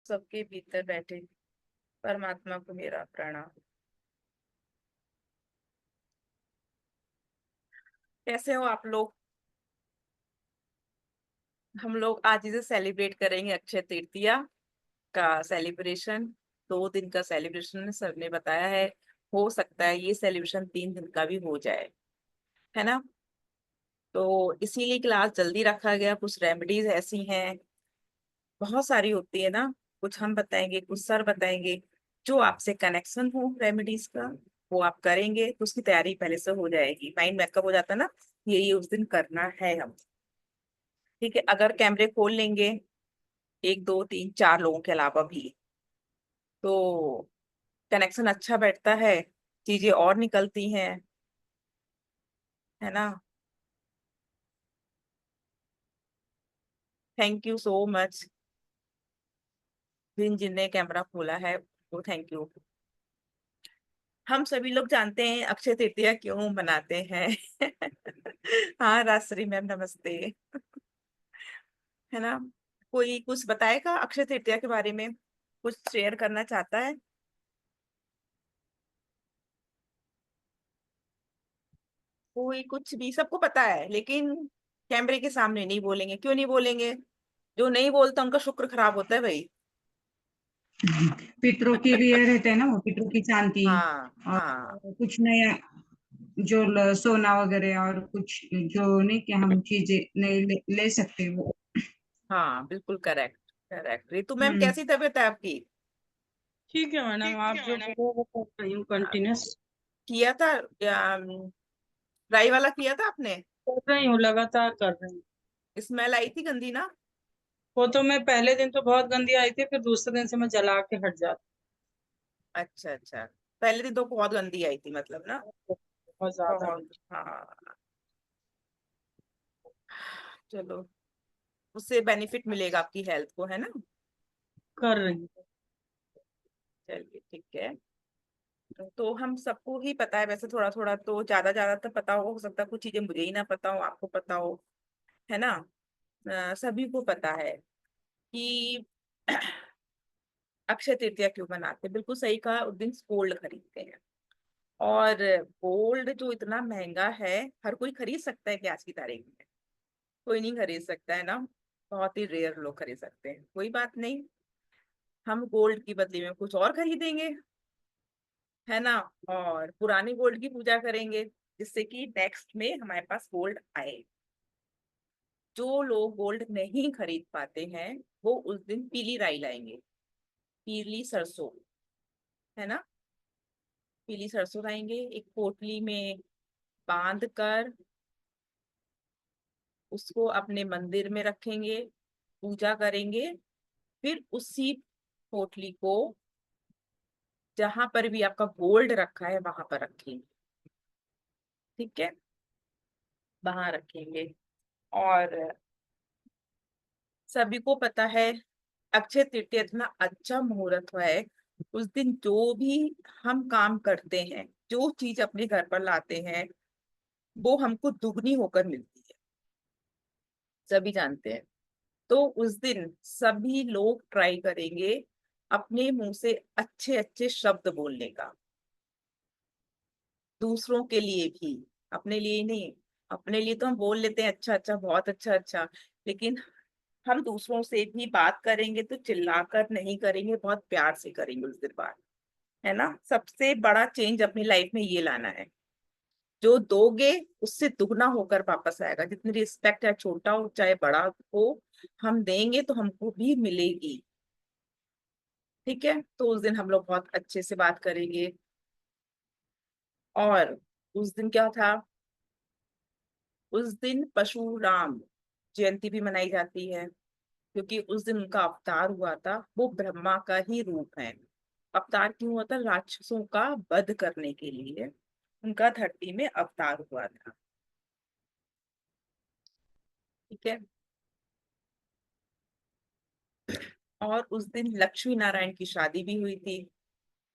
सबके भीतर बैठे परमात्मा को मेरा प्रणाम। कैसे हो आप लोग? हम लोग आज इसे सेलिब्रेट करेंगे, अक्षय तृतीया का सेलिब्रेशन। 2 दिन का सेलिब्रेशन सर ने बताया है। हो सकता है ये सेलिब्रेशन 3 दिन का भी हो जाए, है ना। तो इसीलिए क्लास जल्दी रखा गया। कुछ रेमेडीज ऐसी हैं, बहुत सारी होती है ना। कुछ हम बताएंगे, कुछ सर बताएंगे। जो आपसे कनेक्शन हो रेमेडीज का वो आप करेंगे तो उसकी तैयारी पहले से हो जाएगी। माइंड मैकअप हो जाता है ना, ये उस दिन करना है हम। ठीक है, अगर कैमरे खोल लेंगे 1 2 3 4 लोगों के अलावा भी, तो कनेक्शन अच्छा बैठता है, चीजें और निकलती हैं, है ना। थैंक यू सो मच जिनने कैमरा खोला है, वो थैंक यू। हम सभी लोग जानते हैं अक्षय तृतीया क्यों मनाते हैं। हाँ राजश्री मैम नमस्ते, है ना। कोई कुछ बताएगा अक्षय तृतीया के बारे में, कुछ शेयर करना चाहता है? कोई कुछ भी, सबको पता है लेकिन कैमरे के सामने नहीं बोलेंगे। क्यों नहीं बोलेंगे? जो नहीं बोलता उनका शुक्र खराब होता है भाई। पितरों के भी ये रहते हैं ना, वो पितरों की शांति। हाँ और हाँ कुछ नया, जो सोना वगैरह और कुछ जो नहीं कि हम चीजें नहीं ले सकते वो। हाँ बिल्कुल करेक्ट। करेक्ट। रितु मैम हम्म। कैसी तबीयत है आपकी? ठीक है मैडम, आप जो बोलो वो कर रही हूँ कंटिन्यूस। किया था ट्राई वाला किया था आपने? कर रही हूँ, लगातार कर रही हूँ। स्मेल आई थी गंदी ना? वो तो मैं पहले दिन तो बहुत गंदी आई थी, फिर दूसरे दिन से मैं जला के हट जाती अच्छा अच्छा, पहले दिन तो बहुत गंदी आई थी मतलब ना। हूँ, बहुत ज्यादा। बहुत। हाँ चलो, उससे बेनिफिट मिलेगा आपकी हेल्थ को, है ना। कर रही हूँ। चलिए ठीक है। तो हम सबको ही पता है वैसे, थोड़ा थोड़ा तो, ज्यादा ज्यादा तो पता हो सकता है। कुछ चीजें मुझे ही ना पता हो, आपको पता हो, है ना। सभी को पता है कि अक्षय तृतीया क्यों मनाते हैं। बिल्कुल सही कहा, उस दिन गोल्ड खरीदते हैं। और गोल्ड जो इतना महंगा है, हर कोई खरीद सकता है कि आज की तारीख में? कोई नहीं खरीद सकता है ना। बहुत ही रेयर लोग खरीद सकते हैं। कोई बात नहीं, हम गोल्ड की बदले में कुछ और खरीदेंगे, है ना। और पुरानी गोल्ड की पूजा करेंगे, जिससे कि नेक्स्ट में हमारे पास गोल्ड आए। जो लोग गोल्ड नहीं खरीद पाते हैं, वो उस दिन पीली राई लाएंगे, पीली सरसों, है ना। पीली सरसों लाएंगे, एक पोटली में बांध कर उसको अपने मंदिर में रखेंगे, पूजा करेंगे। फिर उसी पोटली को जहां पर भी आपका गोल्ड रखा है वहां पर रखेंगे। ठीक है, वहां रखेंगे। और सभी को पता है अक्षय तृतीया इतना अच्छा मुहूर्त है। उस दिन जो भी हम काम करते हैं, जो चीज अपने घर पर लाते हैं, वो हमको दुगनी होकर मिलती है, सभी जानते हैं। तो उस दिन सभी लोग ट्राई करेंगे अपने मुंह से अच्छे अच्छे शब्द बोलने का, दूसरों के लिए भी, अपने लिए ही नहीं। अपने लिए तो हम बोल लेते हैं अच्छा अच्छा, बहुत अच्छा अच्छा, लेकिन हम दूसरों से भी बात करेंगे तो चिल्लाकर नहीं करेंगे, बहुत प्यार से करेंगे उस दिन बात, है ना। सबसे बड़ा चेंज अपनी लाइफ में ये लाना है। जो दोगे उससे दुगना होकर वापस आएगा। जितनी रिस्पेक्ट है, छोटा हो चाहे बड़ा हो, हम देंगे तो हमको भी मिलेगी। ठीक है, तो उस दिन हम लोग बहुत अच्छे से बात करेंगे। और उस दिन क्या था, उस दिन परशुराम जयंती भी मनाई जाती है, क्योंकि उस दिन उनका अवतार हुआ था। वो ब्रह्मा का ही रूप है। अवतार क्यों हुआ था? राक्षसों का वध करने के लिए उनका धरती में अवतार हुआ था। ठीक है। और उस दिन लक्ष्मी नारायण की शादी भी हुई थी,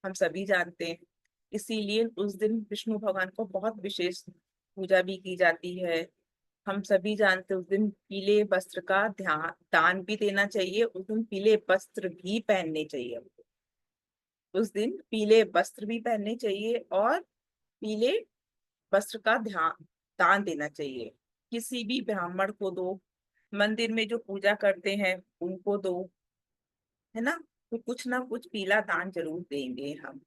हम सभी जानते हैं। इसीलिए उस दिन विष्णु भगवान को बहुत विशेष पूजा भी की जाती है। हम सभी जानते हैं उस दिन पीले वस्त्र का ध्यान दान भी देना चाहिए, उस दिन पीले वस्त्र भी पहनने चाहिए हमको। उस दिन पीले वस्त्र भी पहनने चाहिए और पीले वस्त्र का ध्यान दान देना चाहिए। किसी भी ब्राह्मण को दो, मंदिर में जो पूजा करते हैं उनको दो, है ना। तो कुछ ना कुछ पीला दान जरूर देंगे हम।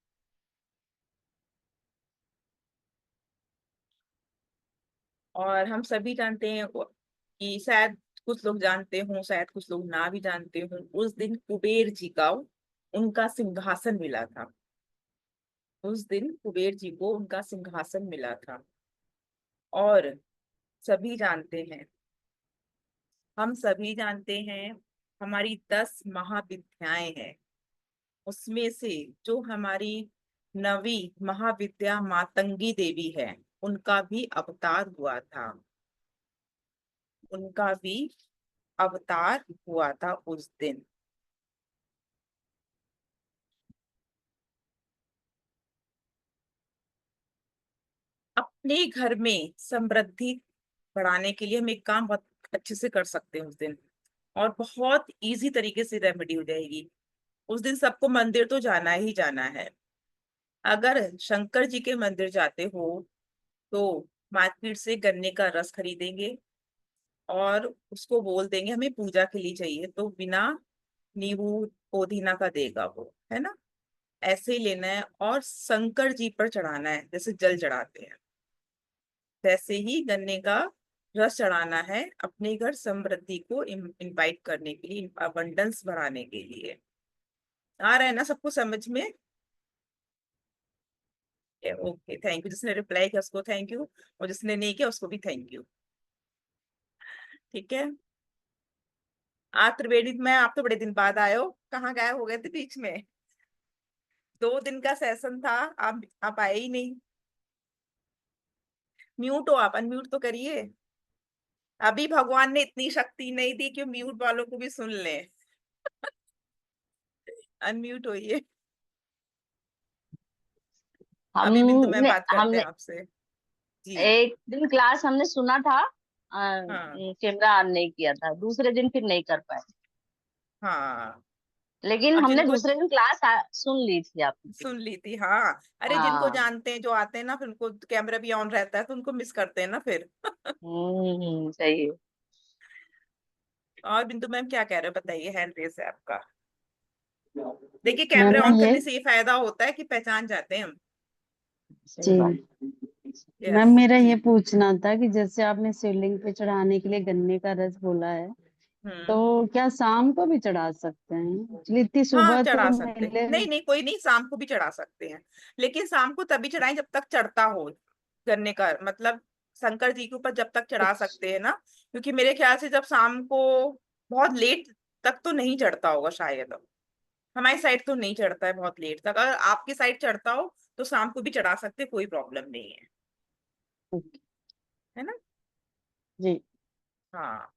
और हम सभी जानते हैं कि शायद कुछ लोग जानते हों, शायद कुछ लोग ना भी जानते हों, उस दिन कुबेर जी का उनका सिंहासन मिला था। उस दिन कुबेर जी को उनका सिंहासन मिला था। और सभी जानते हैं, हम सभी जानते हैं, हमारी 10 महाविद्याएं हैं, उसमें से जो हमारी नवी महाविद्या मातंगी देवी है, उनका भी अवतार हुआ था। उनका भी अवतार हुआ था उस दिन। अपने घर में समृद्धि बढ़ाने के लिए हम एक काम बहुत अच्छे से कर सकते हैं उस दिन, और बहुत इजी तरीके से रेमेडी हो जाएगी। उस दिन सबको मंदिर तो जाना ही जाना है। अगर शंकर जी के मंदिर जाते हो तो मार्केट से गन्ने का रस खरीदेंगे और उसको बोल देंगे हमें पूजा के लिए चाहिए, तो बिना नींबू पुदीना का देगा वो, है ना। ऐसे ही लेना है और शंकर जी पर चढ़ाना है, जैसे जल चढ़ाते हैं वैसे ही गन्ने का रस चढ़ाना है, अपने घर समृद्धि को इनवाइट करने के लिए, अबंडेंस बढ़ाने के लिए। आ रहा है ना सबको समझ में? Okay, thank you. जिसने रिप्लाई किया उसको थैंक यू, और जिसने नहीं किया उसको भी थैंक यू। ठीक है। आप त्रिवेणी में, आप तो बड़े दिन बाद आए हो, कहाँ गायब हो गए थे बीच में? 2 दिन का सेशन था, आप आए ही नहीं। म्यूट हो आप, अनम्यूट तो करिए। अभी भगवान ने इतनी शक्ति नहीं दी कि म्यूट वालों को भी सुन ले। अनम्यूट होइए। अभी बिंदु मैम हमने बात करते हैं हमने आपसे। जी। एक दिन क्लास हमने सुना था, हाँ कैमरा ऑन नहीं किया था, दूसरे दिन फिर नहीं कर पाए। हाँ। लेकिन और हमने जिनको दूसरे दिन क्लास सुन ली थी आपकी। सुन ली थी, हाँ। अरे जिनको हाँ। जानते हैं, जो आते हैं ना, फिर उनको कैमरा भी ऑन रहता है तो उनको मिस करते हैं ना फिर। सही है। और बिंदु मैम क्या कह रहे हो बताइए, हैंड रेस है आपका। देखिए मैम कैमरा मैं ऑन ये करने से ये फायदा होता है कि पहचान जाते हैं हम। सही जी बात। मैम, यस मेरा जी। ये पूछना था कि जैसे आपने शिवलिंग पे चढ़ाने के लिए गन्ने का रस बोला है, हम्म। तो क्या शाम को भी चढ़ा सकते हैं? एक्चुअली इतनी हाँ सुबह चढ़ा तो सकते हैं, मिले। नहीं नहीं कोई नहीं, शाम को भी चढ़ा सकते हैं। लेकिन शाम को तभी चढ़ाएं जब तक चढ़ता हो गन्ने का, मतलब शंकर जी के ऊपर जब तक चढ़ा अच्छा। सकते हैं ना। क्योंकि मेरे ख्याल से जब शाम को बहुत लेट तक तो नहीं चढ़ता होगा शायद। हमारी साइड तो नहीं चढ़ता है बहुत लेट तक, अगर आपकी साइड चढ़ता हो तो शाम को भी चढ़ा सकते, कोई प्रॉब्लम नहीं है। है ना। जी। हाँ।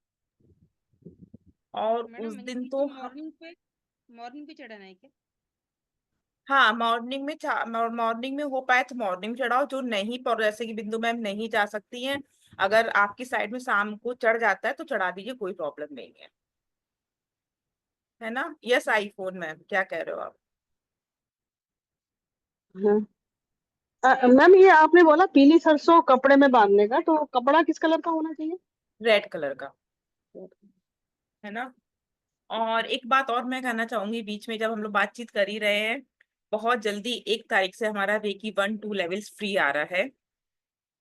और उस मैडम दिन ये तो मॉर्निंग पे चढ़ाना है क्या? हाँ मॉर्निंग में मॉर्निंग में हो पाए तो मॉर्निंग चढ़ाओ, जो नहीं पर जैसे कि बिंदु मैम नहीं जा सकती हैं, अगर आपकी साइड में शाम को चढ़ जाता है तो चढ़ा दीजिए, कोई प्रॉब्लम नहीं है ना। यस आईफोन मैम, क्या कह रहे हो आप? हाँ। मैम ये आपने बोला पीली सरसों कपड़े में बांधने का, तो कपड़ा किस कलर का होना चाहिए? रेड कलर का, है ना। और एक बात और मैं कहना चाहूंगी बीच में जब हम लोग बातचीत कर ही रहे हैं, बहुत जल्दी 1 तारीख से हमारा रेकी 1-2 लेवल्स फ्री आ रहा है,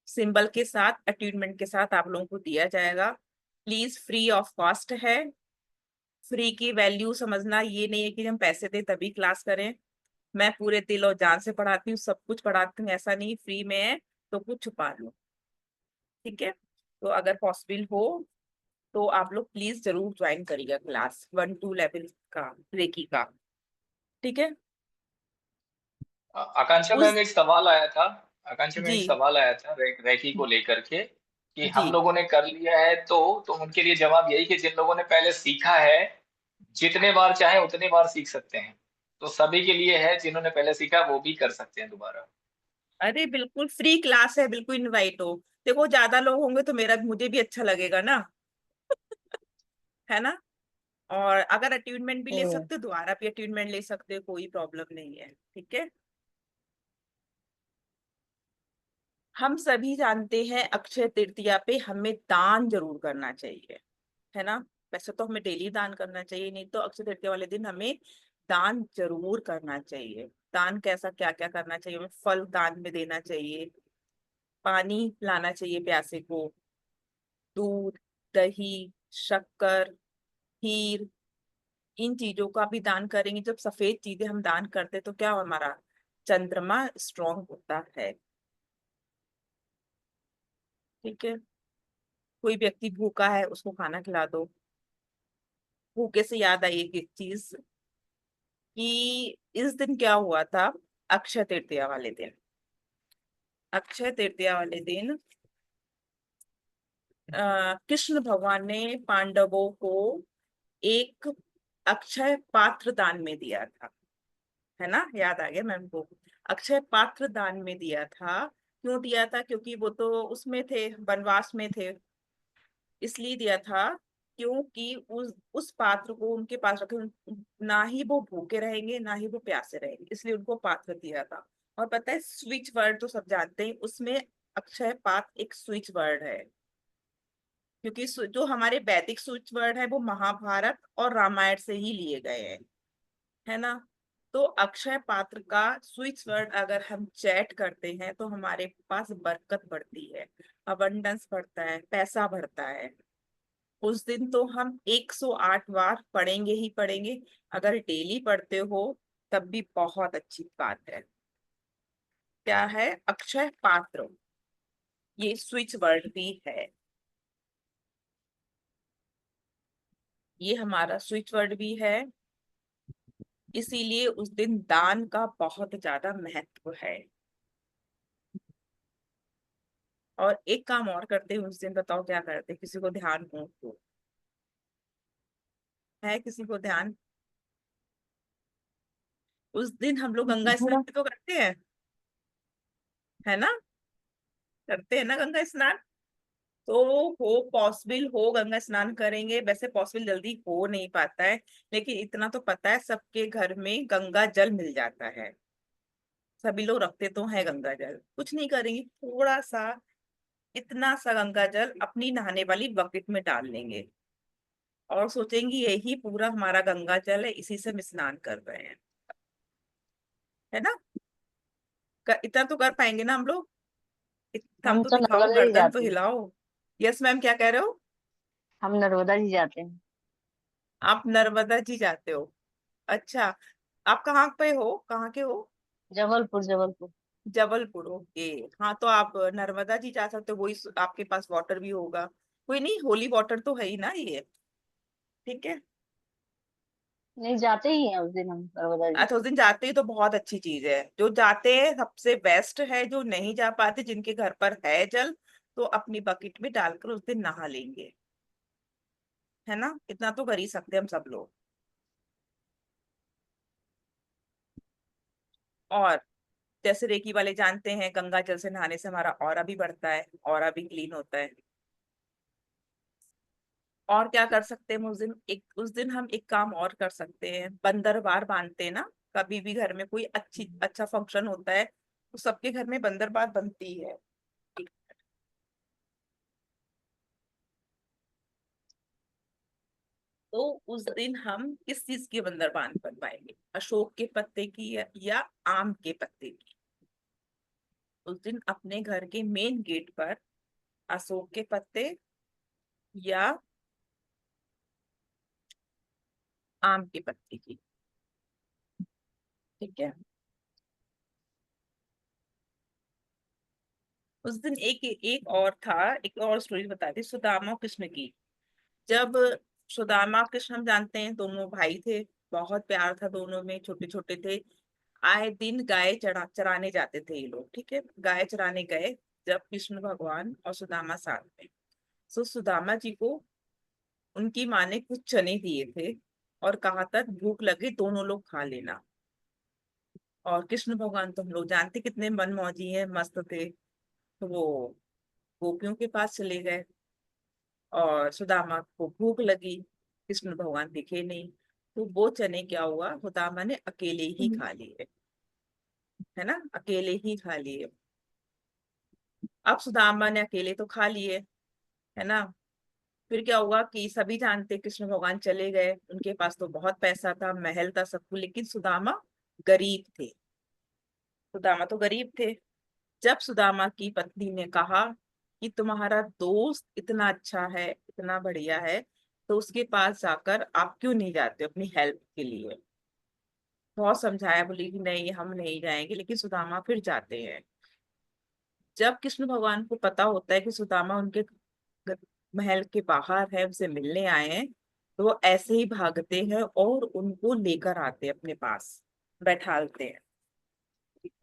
सिंबल के साथ, अट्यूनमेंट के साथ आप लोगों को दिया जाएगा। प्लीज, फ्री ऑफ कॉस्ट है। फ्री की वैल्यू समझना ये नहीं है कि हम पैसे दें तभी क्लास करें। मैं पूरे दिल और जान से पढ़ाती हूँ, सब कुछ पढ़ाती हूँ, ऐसा नहीं फ्री में है तो कुछ छुपा लो। ठीक है। तो अगर पॉसिबल हो तो आप लोग प्लीज जरूर ज्वाइन करिएगा क्लास 1-2 लेवल का रेकी का। ठीक है। आकांक्षा मैम उस एक सवाल आया था। आकांक्षा मैम जी एक सवाल आया था रैकी को लेकर के कि जी हम लोगों ने कर लिया है तो उनके लिए जवाब यही कि जिन लोगों ने पहले सीखा है जितने बार चाहे उतने बार सीख सकते हैं। तो सभी के लिए है, जिन्होंने पहले सीखा वो भी कर सकते हैं दोबारा। अरे बिल्कुल फ्री क्लास है, बिल्कुल इनवाइट हो। देखो ज्यादा लोग होंगे तो मेरा मुझे भी अच्छा लगेगा ना। है ना। और अगर अटेन्मेंट भी ले सही है। सकते हो, दोबारा भी अटेन्मेंट ले सकते हो, कोई प्रॉब्लम नहीं है। ठीक है। हम सभी जानते हैं अक्षय तृतीया पे हमें दान जरूर करना चाहिए। है ना। वैसे तो हमें डेली दान करना चाहिए, नहीं तो अक्षय तृतीया वाले दिन हमें दान जरूर करना चाहिए। दान कैसा, क्या क्या करना चाहिए? हमें फल दान में देना चाहिए, पानी पिलाना चाहिए प्यासे को, दूध, दही, शक्कर, खीर, इन चीजों का भी दान करेंगे। जब सफेद चीजें हम दान करते तो क्या हमारा चंद्रमा स्ट्रांग होता है। ठीक है। कोई व्यक्ति भूखा है, उसको खाना खिला दो। भूखे से याद आई एक चीज कि इस दिन क्या हुआ था, अक्षय तृतीया वाले दिन। अक्षय तृतीया वाले दिन कृष्ण भगवान ने पांडवों को एक अक्षय पात्र दान में दिया था। है ना, याद आ गया मैम को। अक्षय पात्र दान में दिया था। क्यों दिया था? क्योंकि वो तो उसमें थे, वनवास में थे, इसलिए दिया था। क्योंकि उस पात्र को उनके पास रखे, ना ही वो भूखे रहेंगे ना ही वो प्यासे रहेंगे, इसलिए उनको पात्र दिया था। और पता है स्विच वर्ड तो सब जानते हैं, उसमें अक्षय पात्र एक स्विच वर्ड है। क्योंकि जो हमारे वैदिक स्विच वर्ड है वो महाभारत और रामायण से ही लिए गए हैं। है ना। तो अक्षय पात्र का स्विच वर्ड अगर हम चैट करते हैं तो हमारे पास बरकत बढ़ती है, अबंडेंस बढ़ता है, पैसा बढ़ता है। उस दिन तो हम 108 बार पढ़ेंगे ही पढ़ेंगे। अगर डेली पढ़ते हो तब भी बहुत अच्छी बात है। क्या है? अक्षय पात्र, ये स्विच वर्ड भी है। ये हमारा स्विच वर्ड भी है। इसीलिए उस दिन दान का बहुत ज्यादा महत्व है। और एक काम और करते हैं उस दिन, बताओ क्या करते हैं? किसी को ध्यान हो तो? है किसी को ध्यान? उस दिन हम लोग गंगा स्नान थोड़ा भी तो करते हैं। है ना। करते हैं ना गंगा स्नान। तो हो पॉसिबल हो गंगा स्नान करेंगे, वैसे पॉसिबल जल्दी हो नहीं पाता है, लेकिन इतना तो पता है सबके घर में गंगा जल मिल जाता है। सभी लोग रखते तो है गंगा जल। कुछ नहीं करेंगे, थोड़ा सा, इतना सा गंगा जल अपनी नहाने वाली बकेट में डाल लेंगे और सोचेंगे यही पूरा हमारा गंगा जल है, इसी से हम स्नान कर रहे हैं। है ना। इतना तो कर पाएंगे ना हम लोग? हम हम तो तो दिखाओ, नर्मदा जी गर्दन तो जाते हैं। हिलाओ। यस मैम, क्या कह रहे हो? हम नर्मदा जी जाते हैं। आप नर्मदा जी जाते हो? अच्छा। आप कहाँ पे हो, कहाँ के हो? जबलपुर जबलपुर। जबलपुर, ओके। हाँ तो आप नर्मदा जी जा सकते हो, वही आपके पास वाटर भी होगा। कोई नहीं, होली वाटर तो है ही ना ये। ठीक है। नहीं, जाते ही हैं उस दिन हम नर्मदा जी। अच्छा, उस दिन जाते ही तो बहुत अच्छी चीज है। जो जाते हैं सबसे बेस्ट है, जो नहीं जा पाते, जिनके घर पर है जल, तो अपनी बकेट में डालकर उस दिन नहा लेंगे। है ना, इतना तो कर ही सकते हैं हम सब लोग। और जैसे रेकी वाले जानते हैं, गंगा जल से नहाने से हमारा ऑरा भी बढ़ता है, ऑरा भी क्लीन होता है। और क्या कर सकते हैं हम उस दिन? उस दिन हम एक काम और कर सकते हैं, बंदरबार बांधते हैं ना। कभी भी घर में कोई अच्छा फंक्शन होता है तो सबके घर में बंदरबार बनती है। तो उस दिन हम किस चीज की बंदरबान बनवाएंगे? अशोक के पत्ते की या आम के पत्ते की? उस दिन अपने घर के मेन गेट पर अशोक के पत्ते या आम के पत्ते की। ठीक है। उस दिन एक और था, एक और स्टोरी बताती, सुदामा और कृष्ण की। जब सुदामा कृष्ण हम जानते हैं दोनों भाई थे, बहुत प्यार था दोनों में, छोटे छोटे थे। आए दिन गाय चराने जाते थे ये लोग। ठीक है, गाय चराने गए जब कृष्ण भगवान और सुदामा साथ में। सो सुदामा जी को उनकी माँ ने कुछ चने दिए थे और कहा था भूख लगे दोनों लोग खा लेना। और कृष्ण भगवान तो हम लोग जानते कितने मनमौजी हैं, मस्त थे। तो वो गोपियों के पास चले गए और सुदामा को भूख लगी, कृष्ण भगवान दिखे नहीं, तो वो चने क्या हुआ, सुदामा ने अकेले ही खा लिए, है ना, अकेले ही खा लिए। अब सुदामा ने अकेले तो खा लिए, है ना, फिर क्या हुआ कि सभी जानते कृष्ण भगवान चले गए, उनके पास तो बहुत पैसा था, महल था, सब कुछ, लेकिन सुदामा गरीब थे, सुदामा तो गरीब थे। जब सुदामा की पत्नी ने कहा कि तुम्हारा दोस्त इतना अच्छा है, इतना बढ़िया है, तो उसके पास जाकर आप क्यों नहीं जाते अपनी हेल्प के लिए। बहुत समझाया, बोली कि नहीं हम नहीं जाएंगे, लेकिन सुदामा फिर जाते हैं। जब कृष्ण भगवान को पता होता है कि सुदामा उनके महल के बाहर है, उनसे मिलने आए हैं, तो वो ऐसे ही भागते हैं और उनको लेकर आते हैं, अपने पास बैठालते हैं।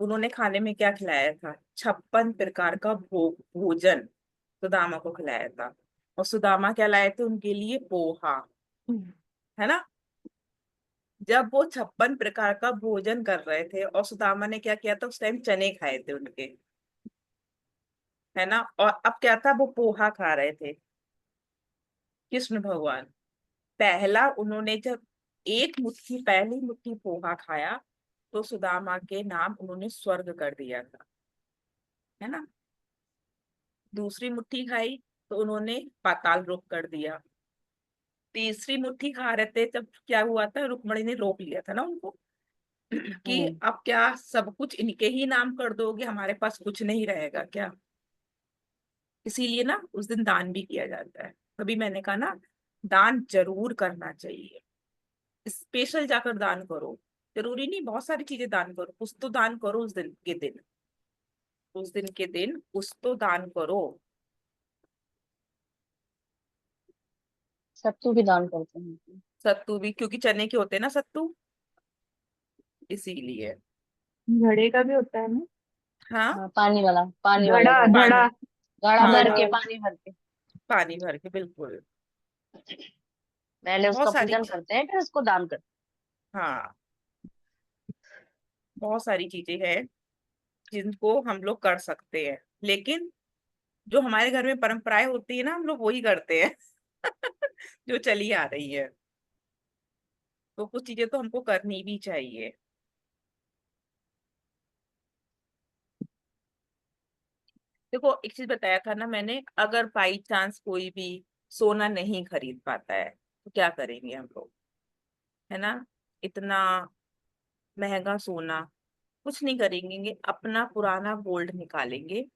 उन्होंने खाने में क्या खिलाया था, 56 प्रकार का भोजन सुदामा को खिलाया था। और सुदामा क्या लाए थे उनके लिए, पोहा, है ना। जब वो 56 प्रकार का भोजन कर रहे थे और सुदामा ने क्या किया था, उस टाइम चने खाए थे उनके, है ना, और अब क्या था, वो पोहा खा रहे थे कृष्ण भगवान। पहला उन्होंने जब एक मुट्ठी, पहली मुट्ठी पोहा खाया, तो सुदामा के नाम उन्होंने स्वर्ग कर दिया था, है ना। दूसरी मुट्ठी खाई तो उन्होंने पाताल लोक कर दिया। तीसरी मुट्ठी खा रहे थे तब क्या हुआ था, रुक्मणी ने रोक लिया था ना उनको कि अब क्या सब कुछ इनके ही नाम कर दोगे, हमारे पास कुछ नहीं रहेगा क्या। इसीलिए ना उस दिन दान भी किया जाता है। तभी मैंने कहा ना, दान जरूर करना चाहिए, स्पेशल जाकर दान करो, जरूरी नहीं बहुत सारी चीजें दान करो, कुछ तो दान करो उस दिन के दिन, उस दिन के दिन कुछ तो दान करो। सत्तू भी दान करते हैं। सत्तू भी, क्योंकि चने के होते हैं ना सत्तू, इसीलिए। घड़े का भी होता है ना। हाँ, हाँ, पानी वाला घड़ा घड़ा, घड़ा। पानी, घड़ा हाँ भर घड़ा के, वाला। पानी भर के पानी भर के, बिल्कुल। पहले बहुत उसका सारी पूजन करते हैं, फिर उसको दान करते हाँ, बहुत सारी चीजें हैं जिनको हम लोग कर सकते हैं, लेकिन जो हमारे घर में परंपराएं होती है ना, हम लोग वही करते हैं जो चली आ रही है। तो कुछ चीजें तो हमको करनी भी चाहिए। देखो एक चीज बताया था ना मैंने, अगर बाई चांस कोई भी सोना नहीं खरीद पाता है तो क्या करेंगे हम लोग, है ना, इतना महंगा सोना। कुछ नहीं करेंगे, अपना पुराना गोल्ड निकालेंगे,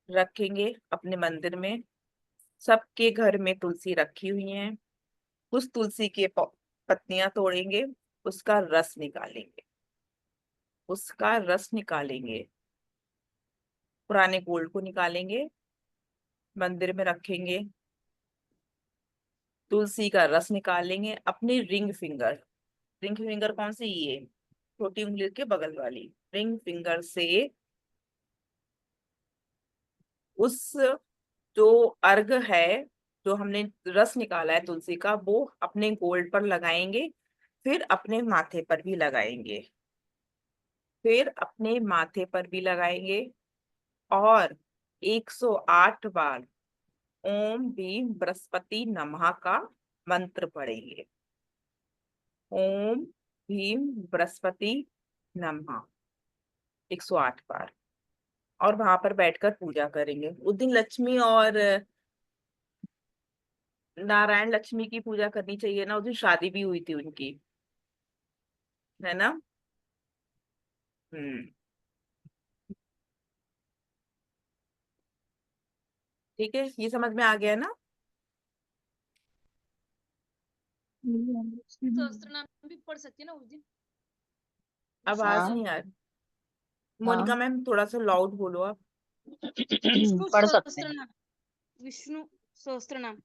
रखेंगे अपने मंदिर में। सबके घर में तुलसी रखी हुई है, कुछ तुलसी के पत्तियां तोड़ेंगे, उसका रस निकालेंगे, उसका रस निकालेंगे, पुराने गोल्ड को निकालेंगे, मंदिर में रखेंगे, तुलसी का रस निकालेंगे, अपनी रिंग फिंगर, रिंग फिंगर कौन सी, ये छोटी उंगली के बगल वाली रिंग फिंगर से उस जो अर्घ है, जो हमने रस निकाला है तुलसी का, वो अपने गोल्ड पर लगाएंगे, फिर अपने माथे पर भी लगाएंगे, फिर अपने माथे पर भी लगाएंगे, और 108 बार ओम भीम बृहस्पति नमः का मंत्र पढ़ेंगे। ओम भीम बृहस्पति नमः 108 बार, और वहां पर बैठकर पूजा करेंगे। उस दिन लक्ष्मी और नारायण लक्ष्मी की पूजा करनी चाहिए ना, उस दिन शादी भी हुई थी उनकी, है ना। हम्म, ठीक है, ये समझ में आ गया ना। सहस्त्र नाम भी पढ़ सकते हैं ना उस दिन। आवाज हाँ नहीं आ रही, हाँ। मोनिका मैम थोड़ा सा लाउड बोलो आप। विष्णु पढ़ सकते सहस्त्र हैं। नाम, विष्णु सहस्त्र नाम।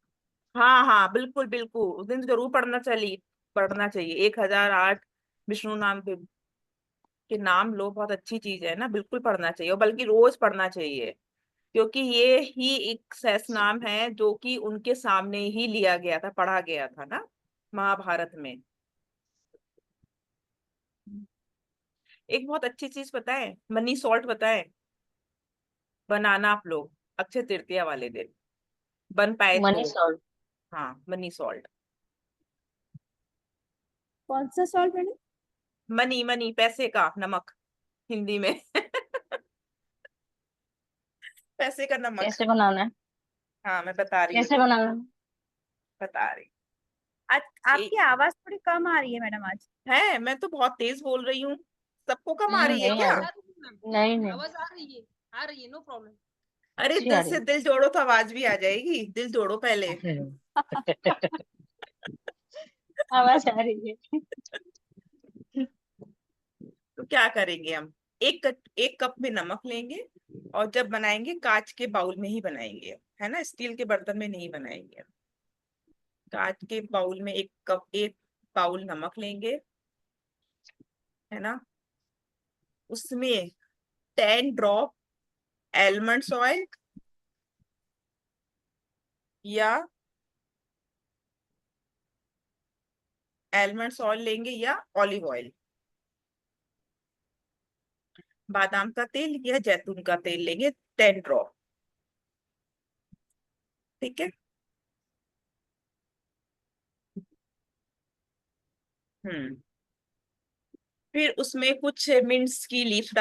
हाँ हाँ, बिल्कुल बिल्कुल, उस दिन जरूर पढ़ना चाहिए 1008 विष्णु नाम के नाम लो, बहुत अच्छी चीज है ना, बिल्कुल पढ़ना चाहिए, और बल्कि रोज पढ़ना चाहिए, क्योंकि ये ही एक सहस नाम है जो कि उनके सामने ही लिया गया था, पढ़ा गया था ना, महाभारत में। एक बहुत अच्छी चीज पता है, मनी सॉल्ट पता है, बनाना आप लोग अक्षय तृतीया वाले दिन बन पाए मनी तो। सॉल्ट। हाँ, मनी सॉल्ट। कौन सा सॉल्ट मैडम? मनी मनी, पैसे का नमक हिंदी में। पैसे का नमक। कैसे बनाना है? हाँ, मैं बता रही हूँ, कैसे बनाना है? बता रही आज आपकी आवाज थोड़ी कम आ रही है मैडम आज। है। मैं तो बहुत तेज बोल रही हूँ, सबको कम आ रही है नहीं आ क्या? आवाज रही। आ रही है मैम, नहीं नहीं, आवाज आ रही है, नो प्रॉब्लम। अरे अच्छी आ दिल रही से है। दिल जोड़ो तो आवाज भी आ जाएगी, दिल जोड़ो पहले। आवाज आ रही है। तो क्या करेंगे हम, एक कप में नमक लेंगे, और जब बनाएंगे कांच के बाउल में ही बनाएंगे, है ना, स्टील के बर्तन में नहीं बनाएंगे। कांच के बाउल में एक बाउल नमक लेंगे, है ना। उसमें 10 ड्रॉप एलमंड्स ऑयल या लेंगे या ऑलिव ऑयल, बादाम का तेल या जैतून का तेल लेंगे 10 ड्रॉप। ठीक है। हम्म। फिर उसमें कुछ मिंट्स की लीफ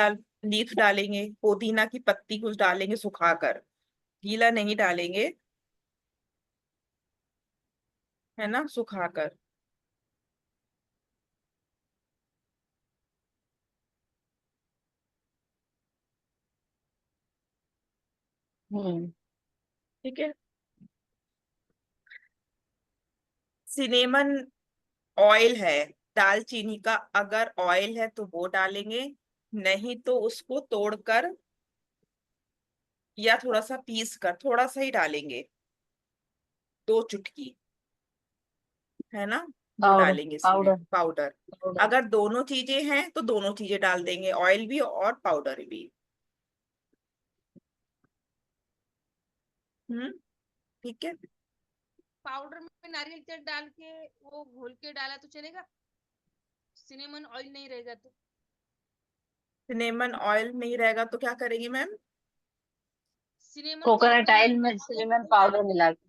डालेंगे, पुदीना की पत्ती कुछ डालेंगे सुखाकर, गीला नहीं डालेंगे, है ना, सुखाकर। हम्म। ठीक है। सिनेमन ऑयल है, दालचीनी का अगर ऑयल है तो वो डालेंगे, नहीं तो उसको तोड़कर या थोड़ा सा पीस कर, थोड़ा सा ही डालेंगे, 2 चुटकी, है ना, वो पाउडर डालेंगे इसमें पाउडर पाउडर। पाउडर। अगर दोनों चीजें हैं तो दोनों चीजें डाल देंगे, ऑयल भी और पाउडर भी। ठीक है। पाउडर में नारियल तेल डाल के वो घोल के डाला तो चलेगा? सिनेमन ऑयल नहीं रहेगा तो? सिनेमन ऑयल नहीं रहेगा तो क्या करेंगे मैम? सिनेमन कोकोनट पाउडर में ऑयल में सिनेमन पाउडर मिला के।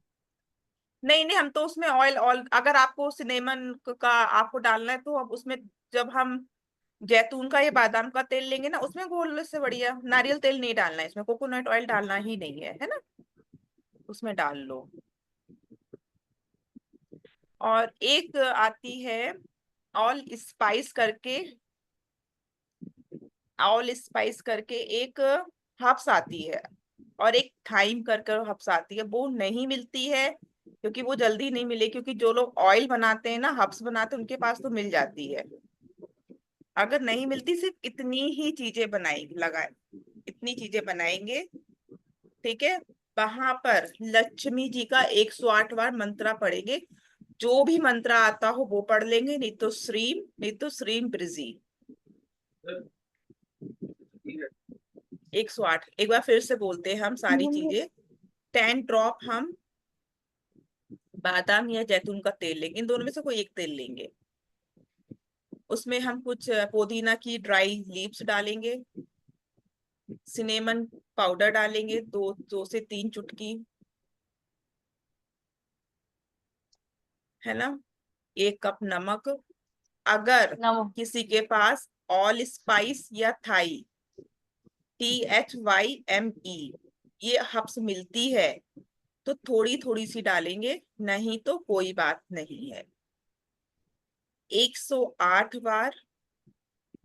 नहीं नहीं, हम तो उसमें ऑयल ऑयल अगर आपको सिनेमन का आपको डालना है तो अब उसमें, जब हम जैतून का या बादाम का तेल लेंगे ना, उसमें घोलने से बढ़िया नारियल तेल नहीं डालना है, इसमें कोकोनट ऑयल डालना ही नहीं है ना, उसमें डाल लो। और एक आती है ऑल स्पाइस करके, एक हब्स आती है, और एक थाइम कर कर हब्स आती है, वो नहीं मिलती है क्योंकि वो जल्दी नहीं मिले, क्योंकि जो लोग ऑयल बनाते हैं ना, हब्स बनाते हैं, उनके पास तो मिल जाती है। अगर नहीं मिलती, सिर्फ इतनी ही चीजें बनाएंगे, इतनी चीजें बनाएंगे। ठीक है। वहां पर लक्ष्मी जी का 108 बार मंत्रा पढ़ेंगे, जो भी मंत्रा आता हो वो पढ़ लेंगे, नहीं तो श्रीम ब्रिजी। 108 एक बार फिर से बोलते हैं हम सारी चीजें। 10 ड्रॉप हम बादाम या जैतून का तेल लेंगे, इन दोनों में से कोई एक तेल लेंगे। उसमें हम कुछ पुदीना की ड्राई लीव्स डालेंगे, सिनेमन पाउडर डालेंगे, 2 से 3 चुटकी, है ना। 1 कप नमक। अगर नमक। किसी के पास ऑल स्पाइस या थाई, THYME, ये हब्स मिलती है तो थोड़ी थोड़ी सी डालेंगे, नहीं तो कोई बात नहीं है। 108 बार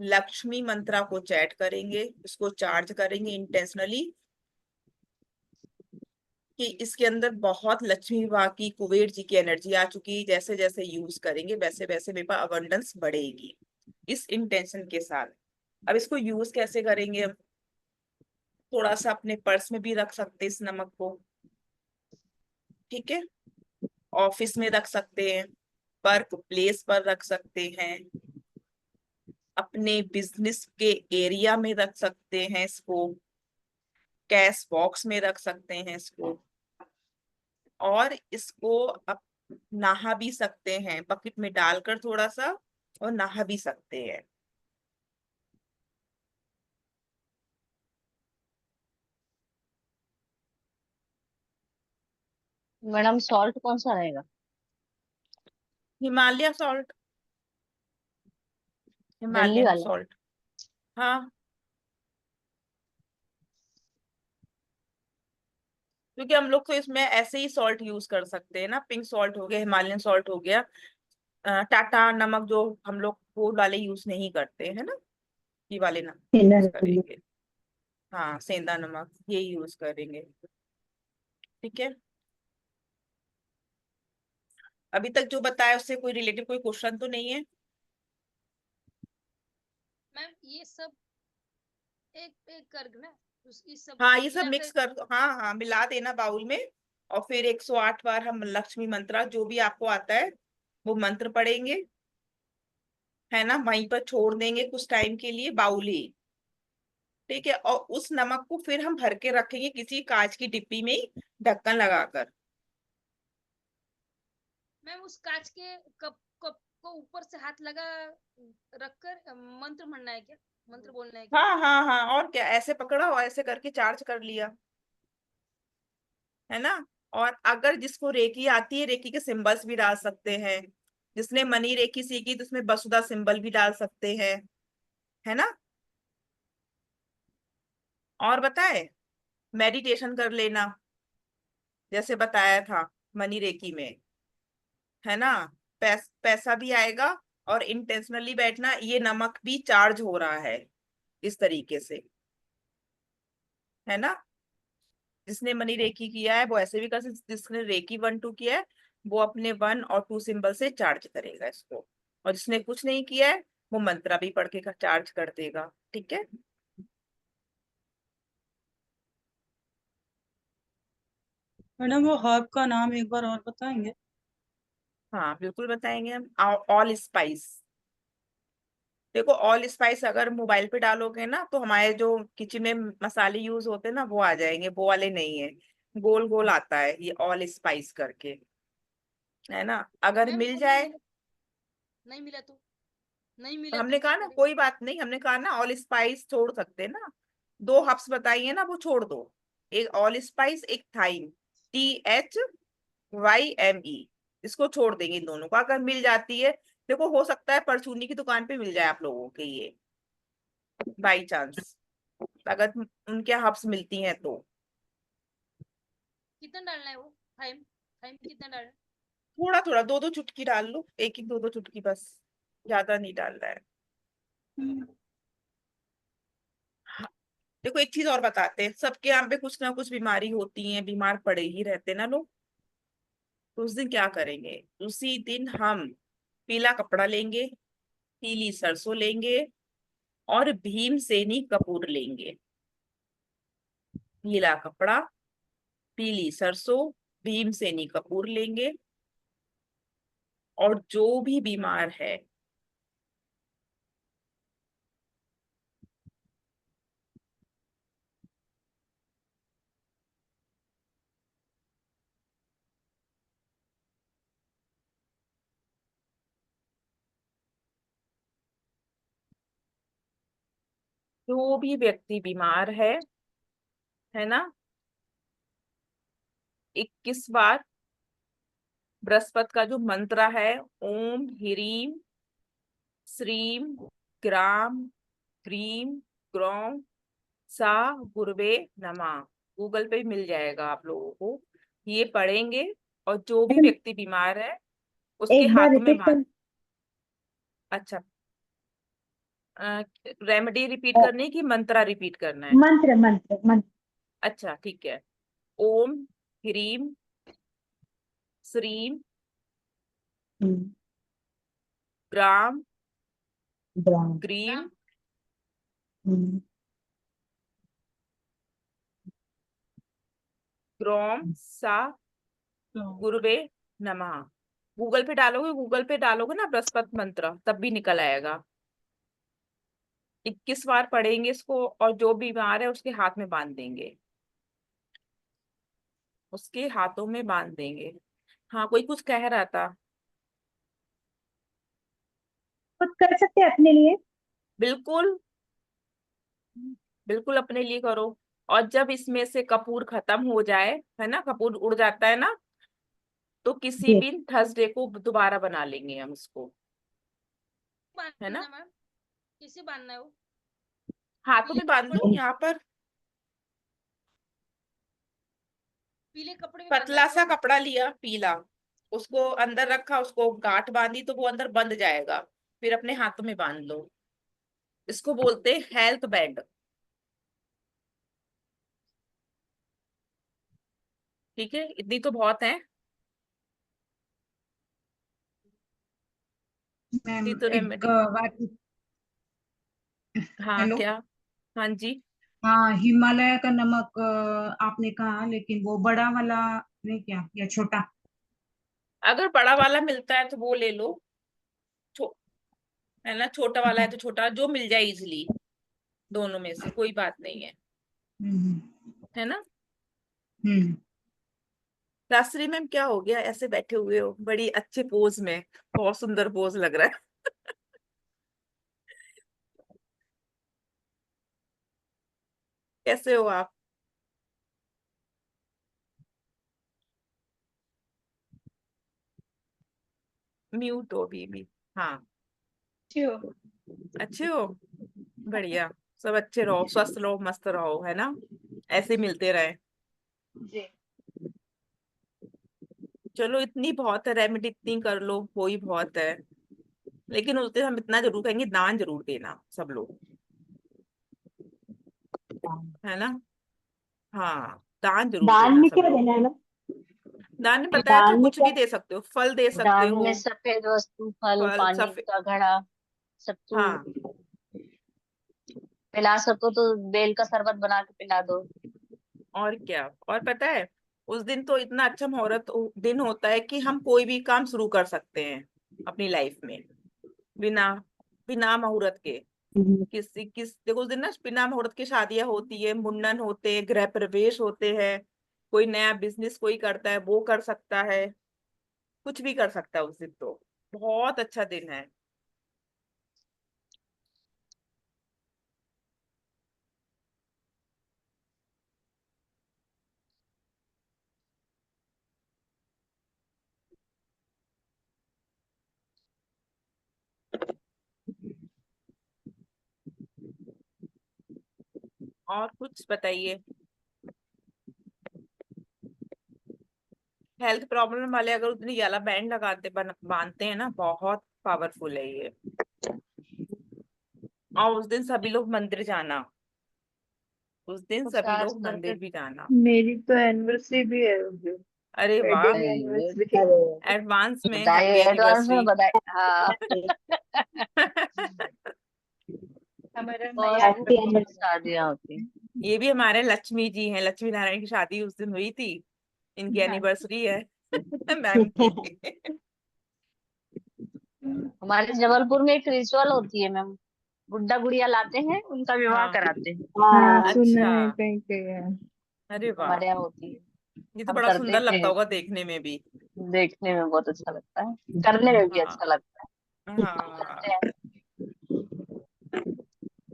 लक्ष्मी मंत्रा को चैट करेंगे, उसको चार्ज करेंगे इंटेंशनली, कि इसके अंदर बहुत लक्ष्मी विभाग की, कुबेर जी की एनर्जी आ चुकी है, जैसे जैसे यूज करेंगे वैसे वैसे मेरे पास अबंडेंस बढ़ेगी, इस इंटेंशन के साथ। अब इसको यूज कैसे करेंगे हम? थोड़ा सा अपने पर्स में भी रख सकते हैं इस नमक को, ठीक है, ऑफिस में रख सकते हैं, वर्क प्लेस पर रख सकते हैं, अपने बिजनेस के एरिया में रख सकते हैं इसको, कैश बॉक्स में रख सकते हैं इसको, और इसको अब नहा भी सकते हैं, बकेट में डालकर थोड़ा सा, और नहा भी सकते हैं। मैडम सॉल्ट कौन सा रहेगा? हिमालय सॉल्ट, दिल्ली हिमालयन वाला? सॉल्ट। हाँ, क्योंकि हम लोग तो इसमें ऐसे ही सॉल्ट यूज कर सकते हैं ना, पिंक सॉल्ट हो गया, हिमालयन सॉल्ट हो गया, टाटा नमक जो हम लोग वो वाले यूज नहीं करते है ना, ये वाले नमक यूज करेंगे। हाँ, सेंधा नमक ये यूज करेंगे। ठीक है, अभी तक जो बताया उससे कोई रिलेटिव कोई क्वेश्चन तो नहीं है? मैम ये सब एक एक करके ना इस सब हाँ, को ये सब मिला मिक्स कर। कर, हाँ हाँ, मिला देना बाउल में। और फिर 108 बार हम लक्ष्मी मंत्रा जो भी आपको आता है वो मंत्र पढ़ेंगे, है ना, वहीं पर छोड़ देंगे कुछ टाइम के लिए बाउल ही। ठीक है, और उस नमक को फिर हम भर के रखेंगे किसी कांच की डिब्बी में ही, ढक्कन लगाकर। मैम उस कांच के कप कप को ऊपर से हाथ लगा रखकर मंत्र पढ़ना है क्या? मंत्र बोलना है क्या? हाँ हाँ हाँ, और क्या, ऐसे पकड़ा और ऐसे करके चार्ज कर लिया, है ना। और अगर जिसको रेकी आती है, रेकी के सिंबल्स भी डाल सकते हैं। जिसने मनी रेकी सीखी तो उसमें वसुधा सिंबल भी डाल सकते हैं, है ना। और बताए, मेडिटेशन कर लेना जैसे बताया था मनी रेकी में, है ना। पैसा भी आएगा, और इंटेंशनली बैठना, ये नमक भी चार्ज हो रहा है इस तरीके से, है ना। जिसने मनी रेकी किया है वो ऐसे भी कर सकते, जिसने रेकी 1 2 किया है वो अपने 1 और 2 सिंबल से चार्ज करेगा इसको। और जिसने कुछ नहीं किया है वो मंत्रा भी पढ़ के चार्ज कर देगा। ठीक है, मैडम वो हर्ब का नाम एक बार और बताएंगे? हाँ बिल्कुल बताएंगे हम। ऑल स्पाइस, देखो ऑल स्पाइस अगर मोबाइल पे डालोगे ना तो हमारे जो किचन में मसाले यूज होते हैं ना वो आ जाएंगे, वो वाले नहीं है, गोल गोल आता है ये ऑल स्पाइस करके, है ना। अगर मैम मिल वो जाए, नहीं मिला तो नहीं मिला तो हमने क्या कहा ना करें? कोई बात नहीं, हमने कहा ना ऑल स्पाइस छोड़ सकते हैं ना, 2 हर्ब्स बताइए ना वो छोड़ दो, एक ऑल स्पाइस एक थाइम, THYME, इसको छोड़ देंगे इन दोनों को अगर मिल जाती है। देखो हो सकता है परचूनी की दुकान पे मिल जाए आप लोगों के ये, बाई चांस अगर उनके हर्ब्स मिलती हैं तो। कितना डालना है वो टाइम? टाइम कितना डालना है? थोड़ा थोड़ा 2 2 चुटकी डाल लो, एक एक 2 2 चुटकी बस, ज्यादा नहीं डालना है। हाँ, देखो एक चीज और बताते हैं, सबके यहाँ पे कुछ ना कुछ बीमारी होती है, बीमार पड़े ही रहते ना लोग। तो उस दिन क्या करेंगे, उसी दिन हम पीला कपड़ा लेंगे, पीली सरसों लेंगे, और भीमसेनी कपूर लेंगे। पीला कपड़ा, पीली सरसों, भीमसेनी कपूर लेंगे, और जो भी बीमार है, जो भी व्यक्ति बीमार है ना, 21 बार बृहस्पति का जो मंत्र है, ओम ह्रीम श्रीम ग्राम ग्रीम ग्रौम सा गुरुवे नमः, गूगल पे मिल जाएगा आप लोगों को, ये पढ़ेंगे। और जो भी व्यक्ति बीमार है उसके एक बार हाथों में रिपीट कर। बांध। अच्छा, रेमेडी रिपीट करनी कि मंत्रा रिपीट करना है? मंत्र मंत्र मंत्र। अच्छा ठीक है, ओम ह्रीम श्रीम हम्म, ग्राम ब्राह्मण। ग्रीम राम हम्म, ग्रोम सा गुरुवे नमः। गूगल पे डालोगे ना बृहस्पति मंत्र तब भी निकल आएगा। 21 बार पढ़ेंगे इसको, और जो बीमार है उसके हाथ में बांध देंगे, उसके हाथों में बांध देंगे। हाँ, कोई कुछ कह रहा था? खुद कर सकते हैं अपने लिए। बिल्कुल, बिल्कुल अपने लिए करो। और जब इसमें से कपूर खत्म हो जाए, है ना, कपूर उड़ जाता है ना, तो किसी भी थर्सडे को दोबारा बना लेंगे हम इसको, है ना। मैम किसे बांधना है वो? हाथों में बांध लो यहाँ पर, पीले कपड़े में बांधना पतला है सा क्या? कपड़ा लिया पीला, उसको अंदर रखा, उसको गांठ बांधी तो वो अंदर बंध जाएगा, फिर अपने हाथों में बांध लो। इसको बोलते हैं हेल्थ बैंड। ठीक है, इतनी तो बहुत है, मैम इतनी तो एक रेमेडी। बात। हाँ हेलो। क्या? हाँ जी। हाँ, हिमालय का नमक आपने कहा, लेकिन वो बड़ा वाला नहीं क्या, या छोटा? अगर बड़ा वाला मिलता है तो वो ले लो, है ना। छोटा वाला है तो छोटा, जो मिल जाए इजिली, दोनों में से कोई बात नहीं है, हम्म। है ना। हम्म। रास्त्री मैम क्या हो गया, ऐसे बैठे हुए हो बड़ी अच्छे पोज में, बहुत सुंदर पोज लग रहा है। कैसे हो आप? म्यूट हो अभी भी। हाँ, अच्छे हो, बढ़िया। सब अच्छे रहो, स्वस्थ रहो, मस्त रहो, है ना, ऐसे मिलते रहे। चलो इतनी बहुत है रेमेडी, इतनी कर लो वो ही बहुत है। लेकिन उस दिन हम इतना जरूर कहेंगे, दान जरूर देना सब लोग, है ना। हाँ, दान जरूर दान देना में सब क्या लोग। देना है ना? दान में बताया था, दान में कुछ क्या? भी दे सकते हो, फल दे सकते दान हो, में सफेद वस्तु, फल, फल पानी सफेद। का घड़ा, सत्तू। हाँ, पिला सको तो बेल का शरबत बना के पिला दो। और क्या। और पता है, उस दिन तो इतना अच्छा मुहूर्त दिन होता है कि हम कोई भी काम शुरू कर सकते हैं अपनी लाइफ में, बिना बिना मुहूर्त के। देखो उस दिन ना बिना मुहूर्त की शादियां होती है, मुंडन होते हैं, गृह प्रवेश होते हैं, कोई नया बिजनेस कोई करता है वो कर सकता है, कुछ भी कर सकता है उस दिन, तो बहुत अच्छा दिन है। और कुछ बताइए। हेल्थ प्रॉब्लम वाले अगर उतनी येला बैंड लगाते बांधते हैं ना, बहुत पावरफुल है ये। और उस दिन सभी लोग मंदिर जाना, उस दिन कुछ सभी आज लोग करके। मंदिर भी जाना। मेरी तो एनिवर्सरी भी है उस दिन, अरे वाह, वेडिंग एनिवर्सरी। एडवांस में बधाई, हैप्पी एडवांस में एनिवर्सरी। बधाई। हाँ। हमारा बहुत नया खूबसूरत शादियां होती हैं। ये भी हमारे लक्ष्मी जी हैं, लक्ष्मी नारायण की शादी उस दिन हुई थी, इनकी एनिवर्सरी है मैम की। हमारे जबलपुर में एक रिचुअल होती है मैम, गुड्डा गुड़िया लाते हैं, उनका विवाह हाँ, कराते हैं। हाँ, सुना अच्छा, है कहीं कहीं है। अरे वाह, हमारे यहाँ होती है। ये तो हम बड़ा करते सुंदर थे, लगता होगा देखने में भी। देखने में बहुत अच्छा लगता है, करने में भी हाँ, अच्छा लगता है। करते हाँ। हैं।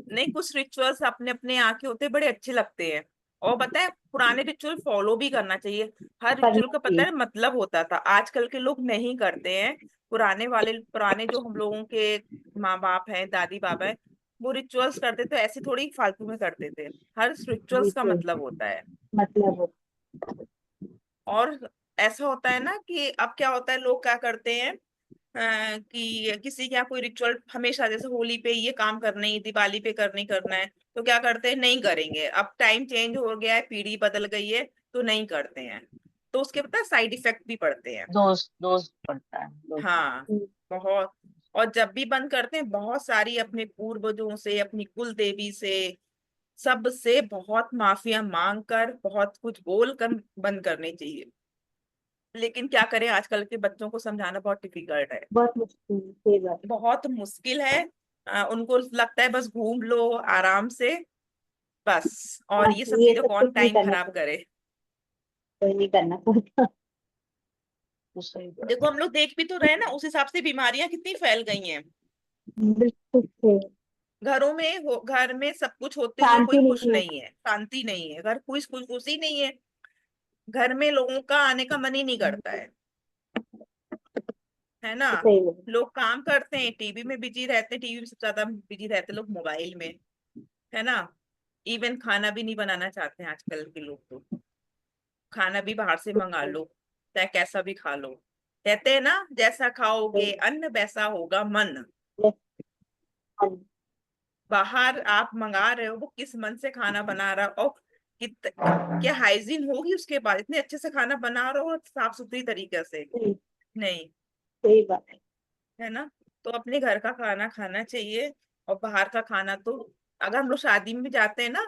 नहीं, कुछ रिचुअल्स अपने अपने यहाँ के होते हैं, बड़े अच्छे लगते हैं। और पता है, पुराने रिचुअल फॉलो भी करना चाहिए। हर रिचुअल का पता है मतलब होता था, आजकल के लोग नहीं करते हैं। पुराने जो हम लोगों के माँ बाप हैं, दादी बाबा है, वो रिचुअल्स करते थे, ऐसे थोड़ी फालतू में करते थे। हर रिचुअल्स का बिल्कुल, मतलब होता है। मतलब और ऐसा होता है ना कि अब क्या होता है, लोग क्या करते हैं, कि किसी के यहाँ कोई रिचुअल हमेशा, जैसे होली पे ये काम करना ही, दिवाली पे करना ही करना है, तो क्या करते हैं, नहीं करेंगे। अब टाइम चेंज हो गया है, पीढ़ी बदल गई है, तो नहीं करते हैं, तो उसके पता साइड इफेक्ट भी पड़ते हैं। दोस्त दोस्त पड़ता है, दोस्त। हाँ, बहुत। और जब भी बंद करते हैं, बहुत सारी अपने पूर्वजों से, अपनी कुल देवी से, सब से बहुत माफिया मांग कर, बहुत कुछ बोल कर बंद करने चाहिए। लेकिन क्या करें, आजकल के बच्चों को समझाना बहुत डिफिकल्ट है, बहुत मुश्किल, सही बात। बहुत मुश्किल है। उनको लगता है बस घूम लो आराम से, बस, और हाँ, ये सब ये चीजों सब कौन कुछ नहीं टाइम करना खराब चाहिए, करे। कोई नहीं करना पड़ता। तो सही बात। देखो हम लोग देख भी तो रहे हैं ना, उस हिसाब से बीमारियां कितनी फैल गई हैं। बिल्कुल सही। घर में सब कुछ होते हुए कोई शांति खुश नहीं है। नहीं है, शांति नहीं है, घर खुशी नहीं है, घर में लोगों का आने का मन ही नहीं करता है। है ना। सही में। लोग काम करते हैं, टीवी में बिजी रहते हैं, टीवी में सबसे ज्यादा बिजी रहते हैं लोग, मोबाइल में, है ना। इवन खाना भी नहीं बनाना चाहते हैं आजकल के लोग, तो खाना भी बाहर से मंगा लो, चाहे कैसा भी खा लो। कहते हैं ना, जैसा खाओगे अन्न वैसा होगा मन। बाहर आप मंगा रहे हो, वो किस मन से खाना बना रहा हो, और क्या हाइजीन होगी उसके बाद, इतने अच्छे से खाना बना रहे हो साफ सुथरी तरीके से, नहीं, सही बात है। है ना। तो अपने घर का खाना खाना चाहिए। और बाहर का खाना तो, अगर हम लोग शादी में भी जाते हैं ना,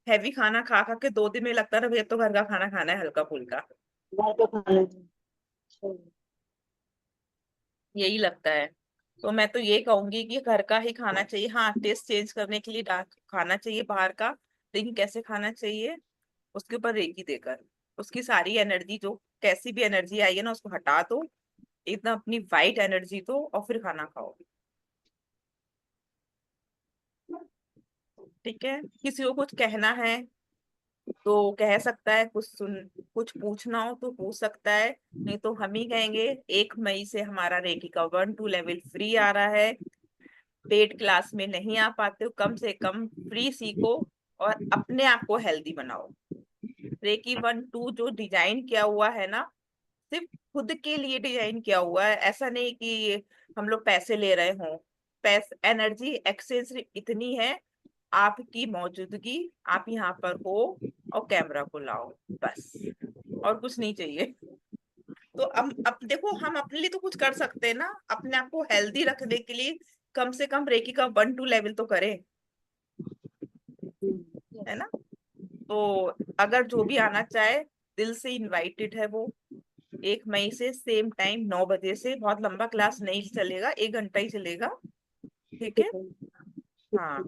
हैवी खाना खा खा के 2 दिन में लगता है भैया तो घर का खाना खाना है हल्का फुल्का, घर का खाना यही लगता है। तो मैं तो ये कहूंगी कि घर का ही खाना चाहिए। हाँ, टेस्ट चेंज करने के लिए खाना चाहिए बाहर का, लेकिन कैसे खाना चाहिए उसके ऊपर रेकी देकर, उसकी सारी एनर्जी, जो कैसी भी एनर्जी आई है ना, उसको हटा दो, एकदम अपनी वाइट एनर्जी दो, और फिर खाना खाओ। ठीक है, किसी को कुछ कहना है तो कह सकता है, कुछ पूछना हो तो पूछ सकता है, नहीं तो हम ही कहेंगे 1 मई से हमारा रेकी का 1-2 लेवल फ्री आ रहा है। पेड क्लास में नहीं आ पाते हो, कम से कम फ्री सीखो और अपने आप को हेल्दी बनाओ। रेकी 1-2 जो डिजाइन किया हुआ है ना, सिर्फ खुद के लिए डिजाइन किया हुआ है, ऐसा नहीं कि हम लोग पैसे ले रहे हों। एनर्जी एक्सचेंज इतनी है, आपकी मौजूदगी, आप यहाँ पर हो और कैमरा को लाओ, बस, और कुछ नहीं चाहिए। तो अब देखो, हम अपने लिए तो कुछ कर सकते हैं ना, अपने आप को हेल्दी रखने के लिए कम से कम रेकी का 1-2 लेवल तो करें, है ना। तो अगर जो भी आना चाहे, दिल से इनवाइटेड है वो। 1 मई से सेम टाइम 9 बजे से, बहुत लंबा क्लास नहीं चलेगा, 1 घंटा ही चलेगा, ठीक है। हाँ,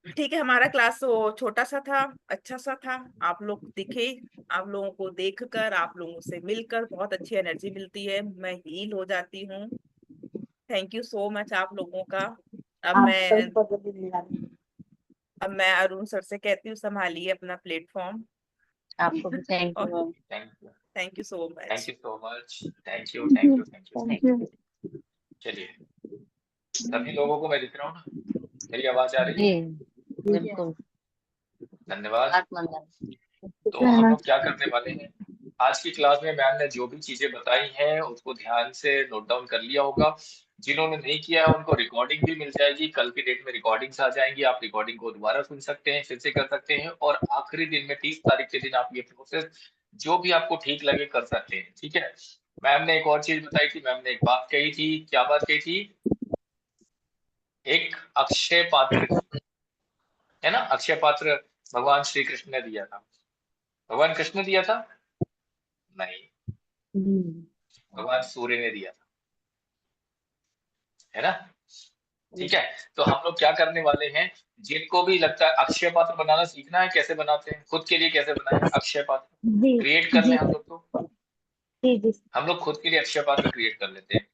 ठीक है, हमारा क्लास तो छोटा सा था, अच्छा सा था, आप लोग दिखे, आप लोगों को देखकर, आप लोगों से मिलकर बहुत अच्छी एनर्जी मिलती है, मैं हील हो जाती हूँ। थैंक यू सो मच आप लोगों का। अब मैं अब मैं अरुण सर से कहती हूँ, संभालिए अपना प्लेटफॉर्म। आपको भी थैंक और you thank you so thank much. You so much, thank you thank you thank you. Ma'am. चलिए, सभी लोगों को मैं दिख रहा हूँ ना, मेरी आवाज आ रही है? जी बिल्कुल। धन्यवाद। आत्मंदन। तो हम लोग क्या करने वाले हैं, आज की क्लास में मैम ने जो भी चीजें बताई हैं उसको ध्यान से नोट डाउन कर लिया होगा। जिन्होंने नहीं किया है उनको रिकॉर्डिंग भी मिल जाएगी, कल की डेट में रिकॉर्डिंग्स आ जाएंगी, आप रिकॉर्डिंग को दोबारा सुन सकते हैं, फिर से कर सकते हैं, और आखिरी दिन में 30 तारीख के दिन आप ये प्रोसेस जो भी आपको ठीक लगे कर सकते हैं, ठीक है। मैम ने एक और चीज बताई थी, मैम ने एक बात कही थी, क्या बात कही थी? एक अक्षय पात्र की, है ना, अक्षय पात्र भगवान श्री कृष्ण ने दिया था। भगवान कृष्ण ने दिया था? नहीं, भगवान सूर्य ने दिया था, है ना। ठीक है, तो हम लोग क्या करने वाले हैं, जिनको भी लगता है अक्षय पात्र बनाना सीखना है, कैसे बनाते हैं, खुद के लिए कैसे बनाए अक्षय पात्र क्रिएट कर ले हम लोग, तो हम लोग खुद के लिए अक्षय पात्र क्रिएट कर लेते हैं।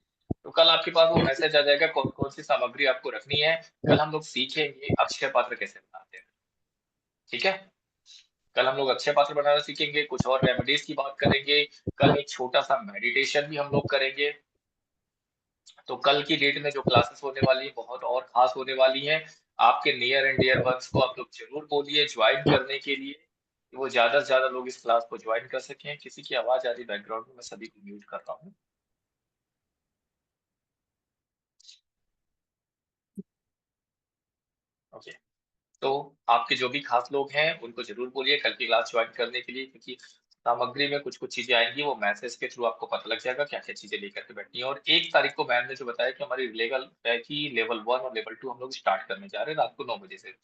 तो कल आपके पास वो मैसेज आ जाएगा कौन कौन सी सामग्री आपको रखनी है, कल हम लोग सीखेंगे अक्षय पात्र कैसे बनाते हैं, ठीक है। कल हम लोग अक्षय पात्र बनाना सीखेंगे, कुछ और रेमेडीज की बात करेंगे, कल एक छोटा सा मेडिटेशन भी हम लोग करेंगे। तो कल की डेट में जो क्लासेस होने वाली है बहुत और खास होने वाली हैं। आपके नियर एंड डियर वंस को आप लोग जरूर बोलिए ज्वाइन करने के लिए, कि वो ज्यादा से ज्यादा लोग इस क्लास को ज्वाइन कर सकें। किसी की आवाज आ रही बैकग्राउंड में, मैं सभी को म्यूट कर रहा हूँ। ओके, तो आपके जो भी खास लोग हैं उनको जरूर बोलिए कल की क्लास ज्वाइन करने के लिए, क्योंकि सामग्री में कुछ कुछ चीजें आएंगी, वो मैसेज के थ्रू आपको पता लग जाएगा क्या क्या चीजें लेकर के बैठनी है। और 1 तारीख को मैम ने जो बताया कि हमारी लेवल 1 और लेवल 2 हम लोग स्टार्ट करने जा रहे हैं रात को 9 बजे से।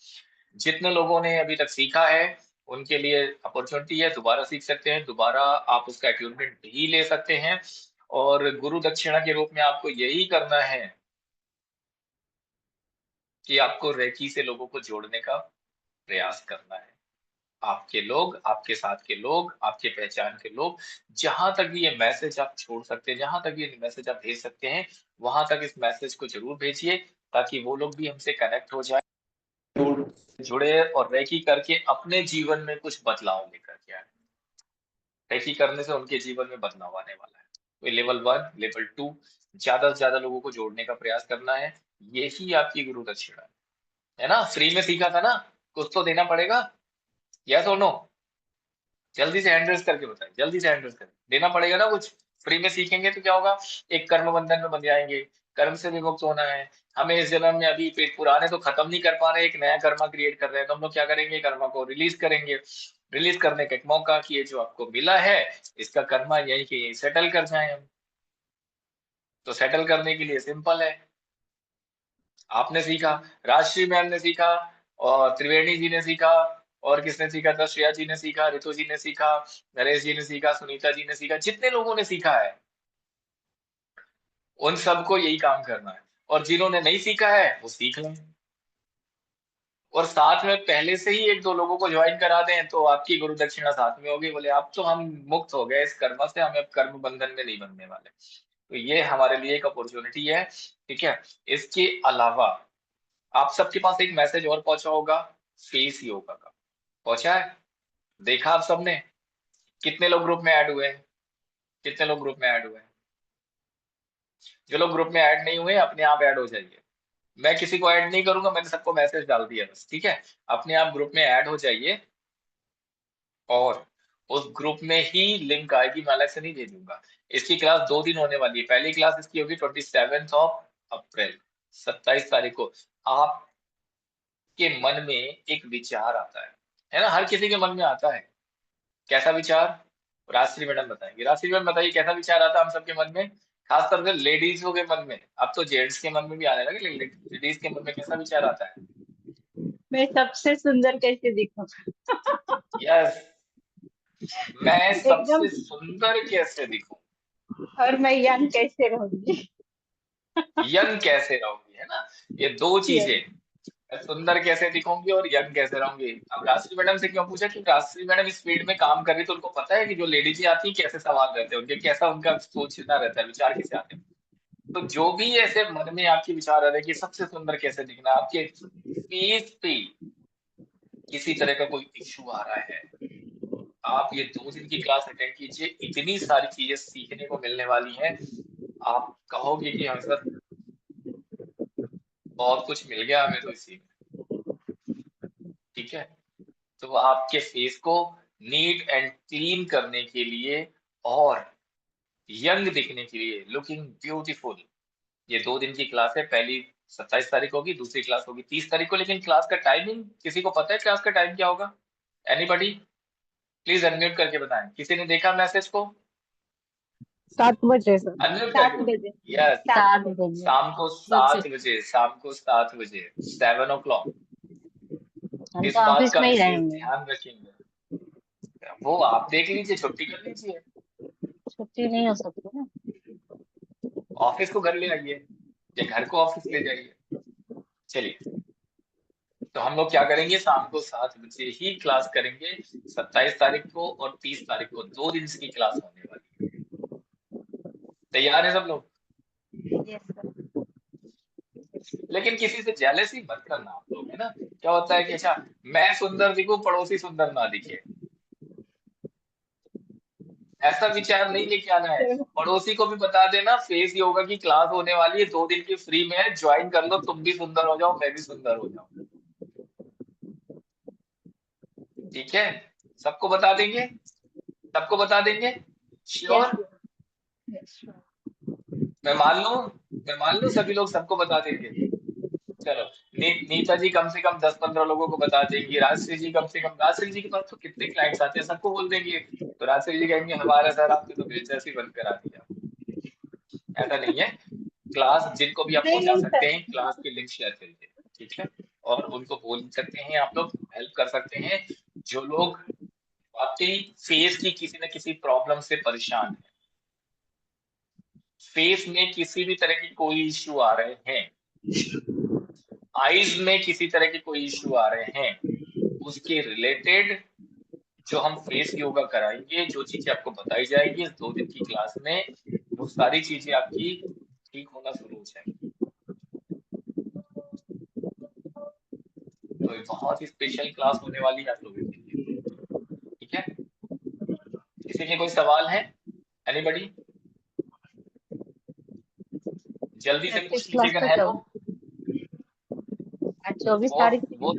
जितने लोगों ने अभी तक सीखा है उनके लिए अपॉर्चुनिटी है, दोबारा सीख सकते हैं, दोबारा आप उसका अट्यूनमेंट भी ले सकते हैं। और गुरु दक्षिणा के रूप में आपको यही करना है कि आपको रेकी से लोगों को जोड़ने का प्रयास करना है। आपके लोग, आपके साथ के लोग, आपके पहचान के लोग, जहां तक भी ये मैसेज आप छोड़ सकते हैं, जहां तक ये मैसेज आप भेज सकते हैं, वहां तक इस मैसेज को जरूर भेजिए, ताकि वो लोग भी हमसे कनेक्ट हो जाए, जुड़े और रेकी करके अपने जीवन में कुछ बदलाव लेकर के आए। रेकी करने से उनके जीवन में बदलाव आने वाला है। कोई लेवल 1, लेवल 2, ज्यादा से ज्यादा लोगों को जोड़ने का प्रयास करना है। यही आपकी गुरु दक्षिणा है ना। फ्री में सीखा था ना, कुछ तो देना पड़ेगा। यस और नो? जल्दी से हैंड रेज करके बताएं, जल्दी से हैंड रेज करके। देना पड़ेगा ना कुछ। फ्री में सीखेंगे तो क्या होगा, एक कर्म बंधन में बन जाएंगे, कर्म से विमुक्त होना है हमें इस जन्म में। अभी पुराने तो खत्म नहीं कर पा रहे, एक नया कर्मा क्रिएट कर रहे हैं, तो हम लोग क्या करेंगे, कर्मा को रिलीज करेंगे। रिलीज करने का एक मौका कि ये जो आपको मिला है इसका कर्मा यही कि यही सेटल कर जाए हम। तो सेटल करने के लिए सिंपल है, आपने सीखा, राजश्री मैम ने सीखा, और त्रिवेणी जी ने सीखा, और किसने सीखा था, श्रेया जी ने सीखा, रितु जी ने सीखा, नरेश जी ने सीखा, सुनीता जी ने सीखा, जितने लोगों ने सीखा है उन सबको यही काम करना है। और जिन्होंने नहीं सीखा है वो सीख लें, और साथ में पहले से ही एक दो लोगों को ज्वाइन करा दें तो आपकी गुरु दक्षिणा साथ में होगी। बोले अब तो हम मुक्त हो गए इस कर्म से, हमें अब कर्म बंधन में नहीं बनने वाले। तो ये हमारे लिए एक अपॉर्चुनिटी है, ठीक है। इसके अलावा आप सबके पास एक मैसेज और पहुंचा होगा, फेस योगा का। पहुंचा है? देखा आप सबने? कितने लोग ग्रुप में ऐड हुए हैं? कितने लोग ग्रुप में ऐड हुए हैं? जो लोग ग्रुप में ऐड नहीं हुए अपने आप ऐड हो जाइए। मैं किसी को ऐड नहीं करूंगा, मैंने सबको मैसेज डाल दिया बस, ठीक है। अपने आप ग्रुप में ऐड हो जाइए, और उस ग्रुप में ही लिंक आएगी, मैं अलग से नहीं भेजूंगा। इसकी क्लास 2 दिन होने वाली है। पहली क्लास इसकी होगी 27 अप्रैल, 27 तारीख को। आपके मन में एक विचार आता है ना, हर किसी के मन में आता है। कैसा विचार? राजश्री मैडम बताएंगे। राजश्री मैडम बताइए कैसा विचार आता है हम सबके मन में, खासतौर से लेडीजों के मन में। अब तो जेंट्स के मन में भी आने लगे, लेडीज के मन में कैसा विचार आता है? मैं सबसे सुंदर कैसे दिखूं? यस, मैं एकदम, सबसे सुंदर कैसे दिखूं, और मैं यंग कैसे रहूंगी? यंग कैसे रहूंगी, है ना। ये दो Yes. चीजें, मैं सुंदर कैसे दिखूंगी और यंग कैसे रहूंगी। अब राजश्री मैडम से क्यों पूछा, कि राजश्री मैडम इस फील्ड में काम कर रही, तो उनको पता है कि जो लेडीज आती है कैसे सवाल रहते हैं उनके, कैसा उनका सोचना रहता है, विचार कैसे आते हैं। तो जो भी ऐसे मन में आपके विचार आ रहे हैं कि सबसे सुंदर कैसे दिखना, आपके फेस पे किसी तरह का कोई इश्यू आ रहा है, आप ये 2 दिन की क्लास अटेंड कीजिए। इतनी सारी चीजें सीखने को मिलने वाली हैं, आप कहोगे कि हमें सर बहुत कुछ मिल गया हमें तो इसी में, ठीक है। तो आपके फेस को नीट एंड क्लीन करने के लिए और यंग दिखने के लिए, लुकिंग ब्यूटीफुल, ये 2 दिन की क्लास है। पहली 27 तारीख होगी, दूसरी क्लास होगी 30 तारीख को। लेकिन क्लास का टाइमिंग किसी को पता है, क्लास का टाइम क्या होगा? एनीबॉडी प्लीज अनम्यूट करके बताएं, किसी ने देखा मैसेज को? 7 बजे सर। अनम्यूट 7 करके बजे। यस, 7 बजे। शाम को 7 बजे, शाम को 7 बजे, 7 o'clock। हम इस तो बात ऑफिस का में ही विशेष रहेंगे। ध्यान रखेंगे। वो आप देख लीजिए, छुट्टी कर लीजिए, छुट्टी नहीं हो सकती ना। ऑफिस को घर ले आइए या घर को ऑफिस ले जाइए। चलिए, तो हम लोग क्या करेंगे, शाम को 7 बजे ही क्लास करेंगे, 27 तारीख को और 30 तारीख को। 2 दिन की क्लास होने वाली है। तैयार है सब लोग? Yes sir. लेकिन किसी से जेलसी मत करना आप लोग, है ना। क्या होता है कि अच्छा मैं सुंदर दिखूं, पड़ोसी सुंदर ना दिखे, ऐसा विचार नहीं लेके आना है। पड़ोसी को भी बता देना फेस योगा की क्लास होने वाली है, 2 दिन की फ्री में है, ज्वाइन कर लो, तुम भी सुंदर हो जाओ, मैं भी सुंदर हो जाऊं, ठीक है। सबको बता देंगे, सबको बता देंगे, श्योर? यस। मैं मान लूं सभी लोग सबको बता देंगे। चलो, नीता जी कम से कम 10-15 लोगों को बता देंगी, राजश्री जी कम से कम, राजश्री जी के पास तो कितने क्लाइंट्स आते हैं, सबको बोल देंगे। तो राजश्री जी कहेंगे हमारा सर आपने तो बिजनेस ही बंद करा दिया। ऐसा नहीं है, क्लास जिनको भी आप नहीं पहुंचा नहीं सकते सर। हैं क्लास की लिंक शेयर करिए, ठीक है। और उनको बोल सकते हैं, आप लोग हेल्प कर सकते हैं जो लोग आपकी फेस की किसी न किसी प्रॉब्लम से परेशान है, फेस में किसी भी तरह की कोई इश्यू आ रहे हैं, आईज में किसी तरह के कोई इश्यू आ रहे हैं, उसके रिलेटेड जो हम फेस योगा कराएंगे, जो चीजें आपको बताई जाएगी इस 2 दिन की क्लास में, वो सारी चीजें आपकी ठीक होना शुरू हो जाएंगी। तो ये बहुत ही स्पेशल क्लास होने वाली है आप लोगों के लिए, ठीक है। किसी के कोई सवाल है? एनीबॉडी? जल्दी से प्रैक्टिस पूछ क्लास लीजिएगा। तो हेलो, 24 वो तारीख वो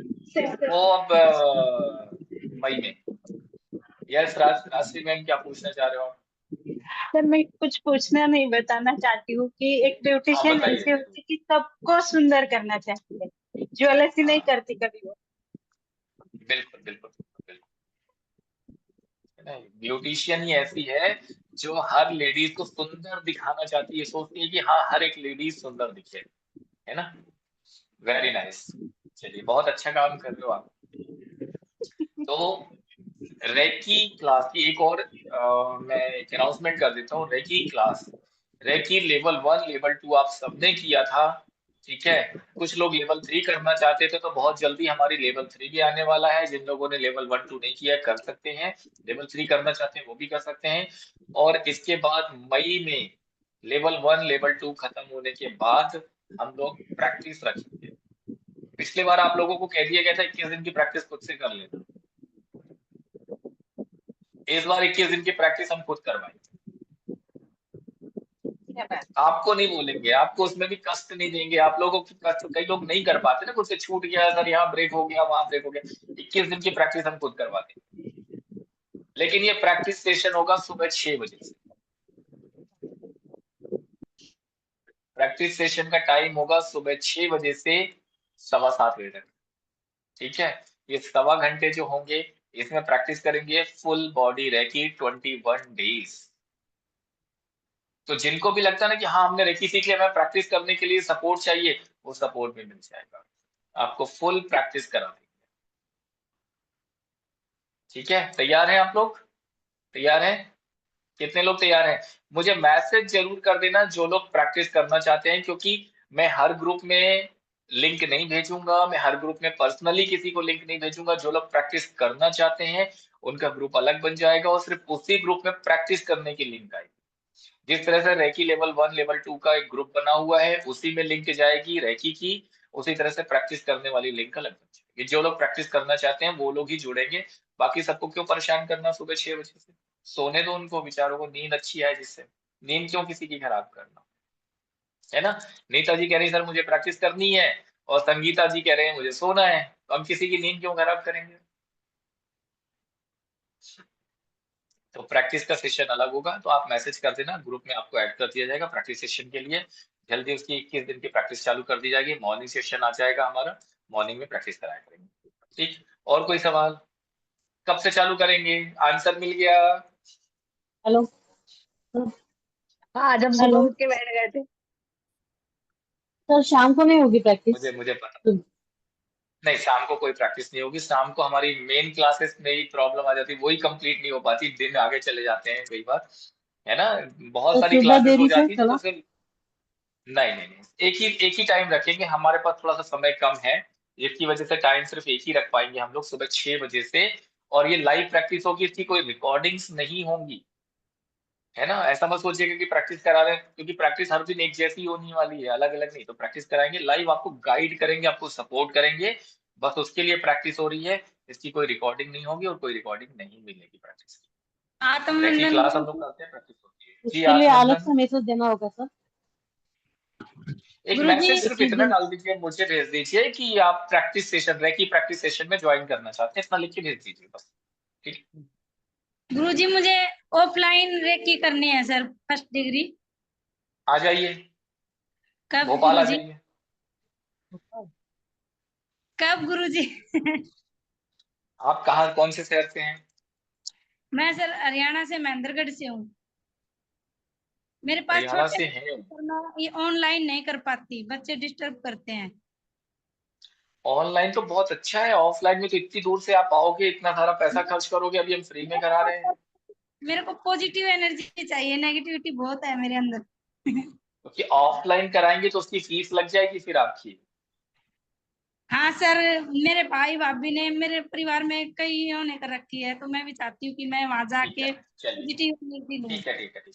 वो अब मई में। यस, राशि मैम क्या पूछना चाह रहे हो आप? सर मैं कुछ पूछना नहीं, बताना चाहती हूँ कि एक हाँ ब्यूटिशियन बताइए। ऐसी होती है कि सबको सुंदर करना चाहती है, ज्वेलरी नहीं हाँ करती कभी वो। बिल्कुल बिल्कुल बिल्कुल। नहीं, ब्यूटिशियन ही ऐसी है जो हर लेडीज को सुंदर दिखाना चाहती है, सोचती है कि हाँ हर एक लेडीज सुंदर दिखे, है ना। Very nice. चलिए, बहुत अच्छा काम कर रहे हो आप। तो रेकी क्लास की एक और मैं एक अनाउंसमेंट कर देता हूँ। Reiki class, reiki level 1 level 2 आप सबने किया था, ठीक है। कुछ लोग लेवल 3 करना चाहते थे, तो बहुत जल्दी हमारी लेवल 3 भी आने वाला है। जिन लोगों ने लेवल 1 2 नहीं किया कर सकते हैं, लेवल 3 करना चाहते हैं वो भी कर सकते हैं। और इसके बाद मई में लेवल 1 लेवल 2 खत्म होने के बाद हम लोग प्रैक्टिस रखेंगे। पिछली बार आप लोगों को कह दिया गया था 21 दिन की प्रैक्टिस खुद से कर लेना। इस बार 21 दिन की प्रैक्टिस हम खुद करवाएंगे। आपको नहीं बोलेंगे, आपको उसमें भी कष्ट नहीं देंगे। आप लोगों को कष्ट कई लोग नहीं कर पाते ना, कुछ से छूट गया सर, यहाँ ब्रेक हो गया वहां ब्रेक हो गया। 21 दिन की प्रैक्टिस हम खुद करवा देंगे, लेकिन ये प्रैक्टिस सेशन होगा सुबह 6 बजे से। प्रैक्टिस सेशन का टाइम होगा सुबह 6 बजे से 7:15 बजे तक, ठीक है। ये 1.25 घंटे जो होंगे, इसमें प्रैक्टिस करेंगे फुल बॉडी रेकी 21 डेज। तो जिनको भी लगता है ना कि हाँ हमने रेकी सीख लिया, हमें प्रैक्टिस करने के लिए सपोर्ट चाहिए, वो सपोर्ट भी मिल जाएगा। आपको फुल प्रैक्टिस करा देंगे, ठीक है। तैयार हैं आप लोग? तैयार हैं? कितने लोग तैयार हैं? मुझे मैसेज जरूर कर देना जो लोग प्रैक्टिस करना चाहते हैं, क्योंकि मैं हर ग्रुप में लिंक नहीं भेजूंगा, मैं हर ग्रुप में पर्सनली किसी को लिंक नहीं भेजूंगा। जो लोग प्रैक्टिस करना चाहते हैं उनका ग्रुप अलग बन जाएगा और सिर्फ उसी ग्रुप में प्रैक्टिस करने की लिंक आएगी। जिस तरह से रेकी लेवल 1 लेवल 2 का एक ग्रुप बना हुआ है, उसी में लिंक जाएगी रेकी की, उसी तरह से प्रैक्टिस करने वाली लिंक अलग बन जाएगी। जो लोग प्रैक्टिस करना चाहते हैं वो लोग ही जुड़ेंगे, बाकी सबको क्यों परेशान करना सुबह 6 बजे से। सोने दो उनको, बेचारों को नींद अच्छी आए, जिससे नींद क्यों किसी की खराब करना, है ना। नीता जी कह रही सर मुझे प्रैक्टिस करनी है, और संगीता जी कह रहे हैं मुझे सोना है, तो हम किसी की नींद क्यों खराब करेंगे। तो प्रैक्टिस का सेशन अलग होगा, तो आप मैसेज कर देना, ग्रुप में आपको ऐड कर दिया जाएगा प्रैक्टिस सेशन के लिए। जल्दी उसकी 21 दिन की प्रैक्टिस चालू कर दी जाएगी। मॉर्निंग सेशन आ जाएगा हमारा, मॉर्निंग में प्रैक्टिस कराया करेंगे, ठीक। और कोई सवाल? कब से चालू करेंगे? आंसर मिल गया? हेलो। हाँ, जब सुबह हेलो उठ के बैठ गए थे। सर, शाम को नहीं होगी प्रैक्टिस? मुझे पता नहीं, शाम को कोई प्रैक्टिस नहीं होगी। शाम को हमारी मेन क्लासेस में ही प्रॉब्लम आ जाती है, वही कंप्लीट नहीं हो पाती, दिन आगे चले जाते हैं कई बार, है ना। बहुत तो सारी सुबह क्लासेस हो देरी से जाती है ना, चला? तो फिर नहीं, एक ही टाइम रखेंगे। हमारे पास थोड़ा सा समय कम है, जिसकी वजह से टाइम सिर्फ एक ही रख पाएंगे हम लोग, सुबह 6 बजे से। और ये लाइव प्रैक्टिस होगी, इसकी कोई रिकॉर्डिंग्स नहीं होंगी, है ना। ऐसा मत सोचिएगा कि प्रैक्टिस करा रहे हैं, क्योंकि प्रैक्टिस हर दिन एक जैसी होने वाली है, अलग अलग नहीं। तो प्रैक्टिस कराएंगे लाइव, आपको गाइड करेंगे, आपको सपोर्ट करेंगे, बस उसके लिए प्रैक्टिस हो रही है। इसकी कोई रिकॉर्डिंग नहीं होगी और कोई रिकॉर्डिंग नहीं मिलेगी प्रैक्टिस की। रेकी आत्मनंदन क्लास हम लोग गुरुजी, करते हैं, प्रैक्टिस होती है जी। उसके लिए अलग आत्मनंदन, से मैसेज देना होगा सर? एक गुरुजी मैसेज सिर्फ 21 इतना दिन डाल दीजिए, मुझे भेज दीजिए कि आप practice session, reiki practice session में ज्वाइन करना चाहते हैं, इतना लिख के भेज दीजिए बस, ठीक। गुरुजी मुझे ऑफलाइन रेकी करनी है सर, फर्स्ट डिग्री। आ जाइए, कब भोपाल आ गुरुजी? जाइए। कब गुरुजी? आप कहाँ, कौन से शहर से हैं? मैं सर हरियाणा से, महेंद्रगढ़ से हूँ। मेरे पास हरियाणा छोटे से हैं? पर मैं ये ऑनलाइन नहीं कर पाती, बच्चे डिस्टर्ब करते हैं। ऑनलाइन तो बहुत अच्छा है, ऑफलाइन में तो इतनी दूर से आप आओगे, इतना सारा पैसा खर्च करोगे, अभी हम फ्री में करा रहे हैं। मेरे को पॉजिटिव एनर्जी चाहिए, नेगेटिविटी बहुत है मेरे अंदर। क्योंकि ऑफलाइन कराएंगे तो उसकी फीस लग जाएगी फिर आपकी। हाँ सर, मेरे भाई भाभी ने, मेरे परिवार में कईयों ने कर रखी है, तो मैं भी चाहती हूँ कि मैं वहां ठीक है, जाके चलिए, पॉजिटिव एनर्जी लूँ। ठीक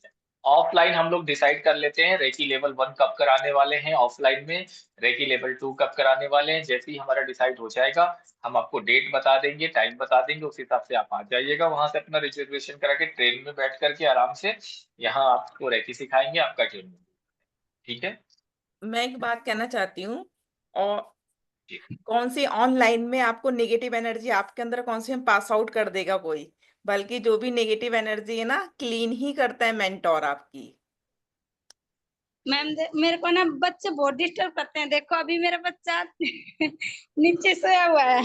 है। ऑफलाइन हम लोग डिसाइड कर लेते हैं रेकी लेवल 1 कब कराने वाले हैं, ऑफलाइन में रेकी लेवल 2 कब कराने वाले हैं। जैसे ही हमारा डिसाइड हो जाएगा, हम आपको डेट बता देंगे, टाइम बता देंगे, उस हिसाब से आप आ जाइएगा। वहां से अपना रिजर्वेशन करा के ट्रेन में बैठ करके आराम से यहाँ आपको रेकी सिखाएंगे, आपका ट्रेन, ठीक है। मैं एक बात कहना चाहती हूँ। और कौन सी ऑनलाइन में आपको नेगेटिव एनर्जी आपके अंदर कौन सी हम पास आउट कर देगा कोई, बल्कि जो भी नेगेटिव एनर्जी है ना क्लीन ही करता है मेंटोर आपकी। मैम मेरे को ना बच्चे बहुत डिस्टर्ब करते हैं, देखो अभी मेरा बच्चा नीचे सोया हुआ है।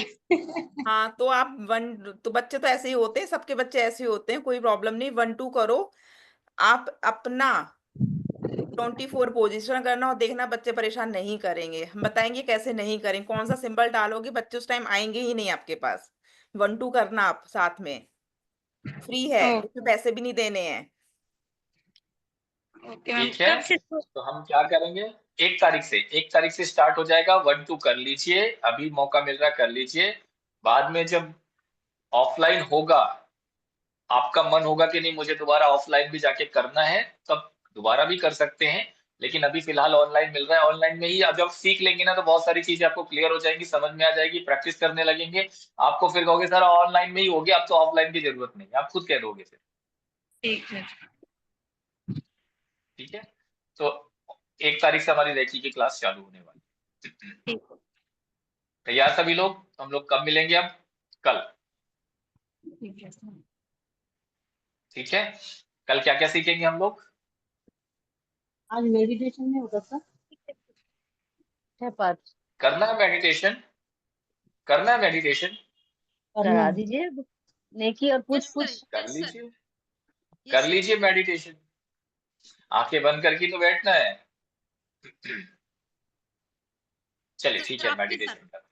हाँ तो आप तो बच्चे तो ऐसे ही होते हैं, सबके बच्चे ऐसे ही होते हैं, कोई प्रॉब्लम नहीं, 1 2 करो। आप अपना 24 पोजीशन करना और देखना बच्चे परेशान नहीं करेंगे, हम बताएंगे कैसे नहीं करेंगे, कौन सा सिंबल डालोगे बच्चे उस टाइम आएंगे ही नहीं आपके पास। 1 2 करना आप साथ में, फ्री है, उसमें पैसे भी नहीं देने हैं। ओके मैम, ठीक है, कब से तो हम क्या करेंगे, 1 तारीख से स्टार्ट हो जाएगा। 1 2 कर लीजिए, अभी मौका मिल रहा है कर लीजिए। बाद में जब ऑफलाइन होगा, आपका मन होगा कि नहीं मुझे दोबारा ऑफलाइन भी जाके करना है, तब दोबारा भी कर सकते हैं। लेकिन अभी फिलहाल ऑनलाइन मिल रहा है, ऑनलाइन में ही अब जब सीख लेंगे ना तो बहुत सारी चीजें आपको क्लियर हो जाएंगी, समझ में आ जाएगी, प्रैक्टिस करने लगेंगे। आपको फिर कहोगे सर ऑनलाइन में ही हो गया, अब तो ऑफलाइन की जरूरत नहीं है, आप खुद कह दोगे फिर। ठीक है। ठीक है, तो 1 तारीख से हमारी रेकी की क्लास चालू होने वाली है। ठीक है। तैयार सभी लोग? हम लोग कब मिलेंगे अब? कल। ठीक है सर। ठीक है, कल क्या क्या सीखेंगे हम लोग? आज मेडिटेशन नहीं होता सर? क्या बात करना है मेडिटेशन, करना है मेडिटेशन, करना करा है? दीजिए नेकी और पूछ यस सर, पूछ। कर यस सर, लीजिए, यस कर सर। लीजिए मेडिटेशन। आंखें बंद करके तो बैठना है। चलिए ठीक है, आपके साथ मेडिटेशन करते हैं।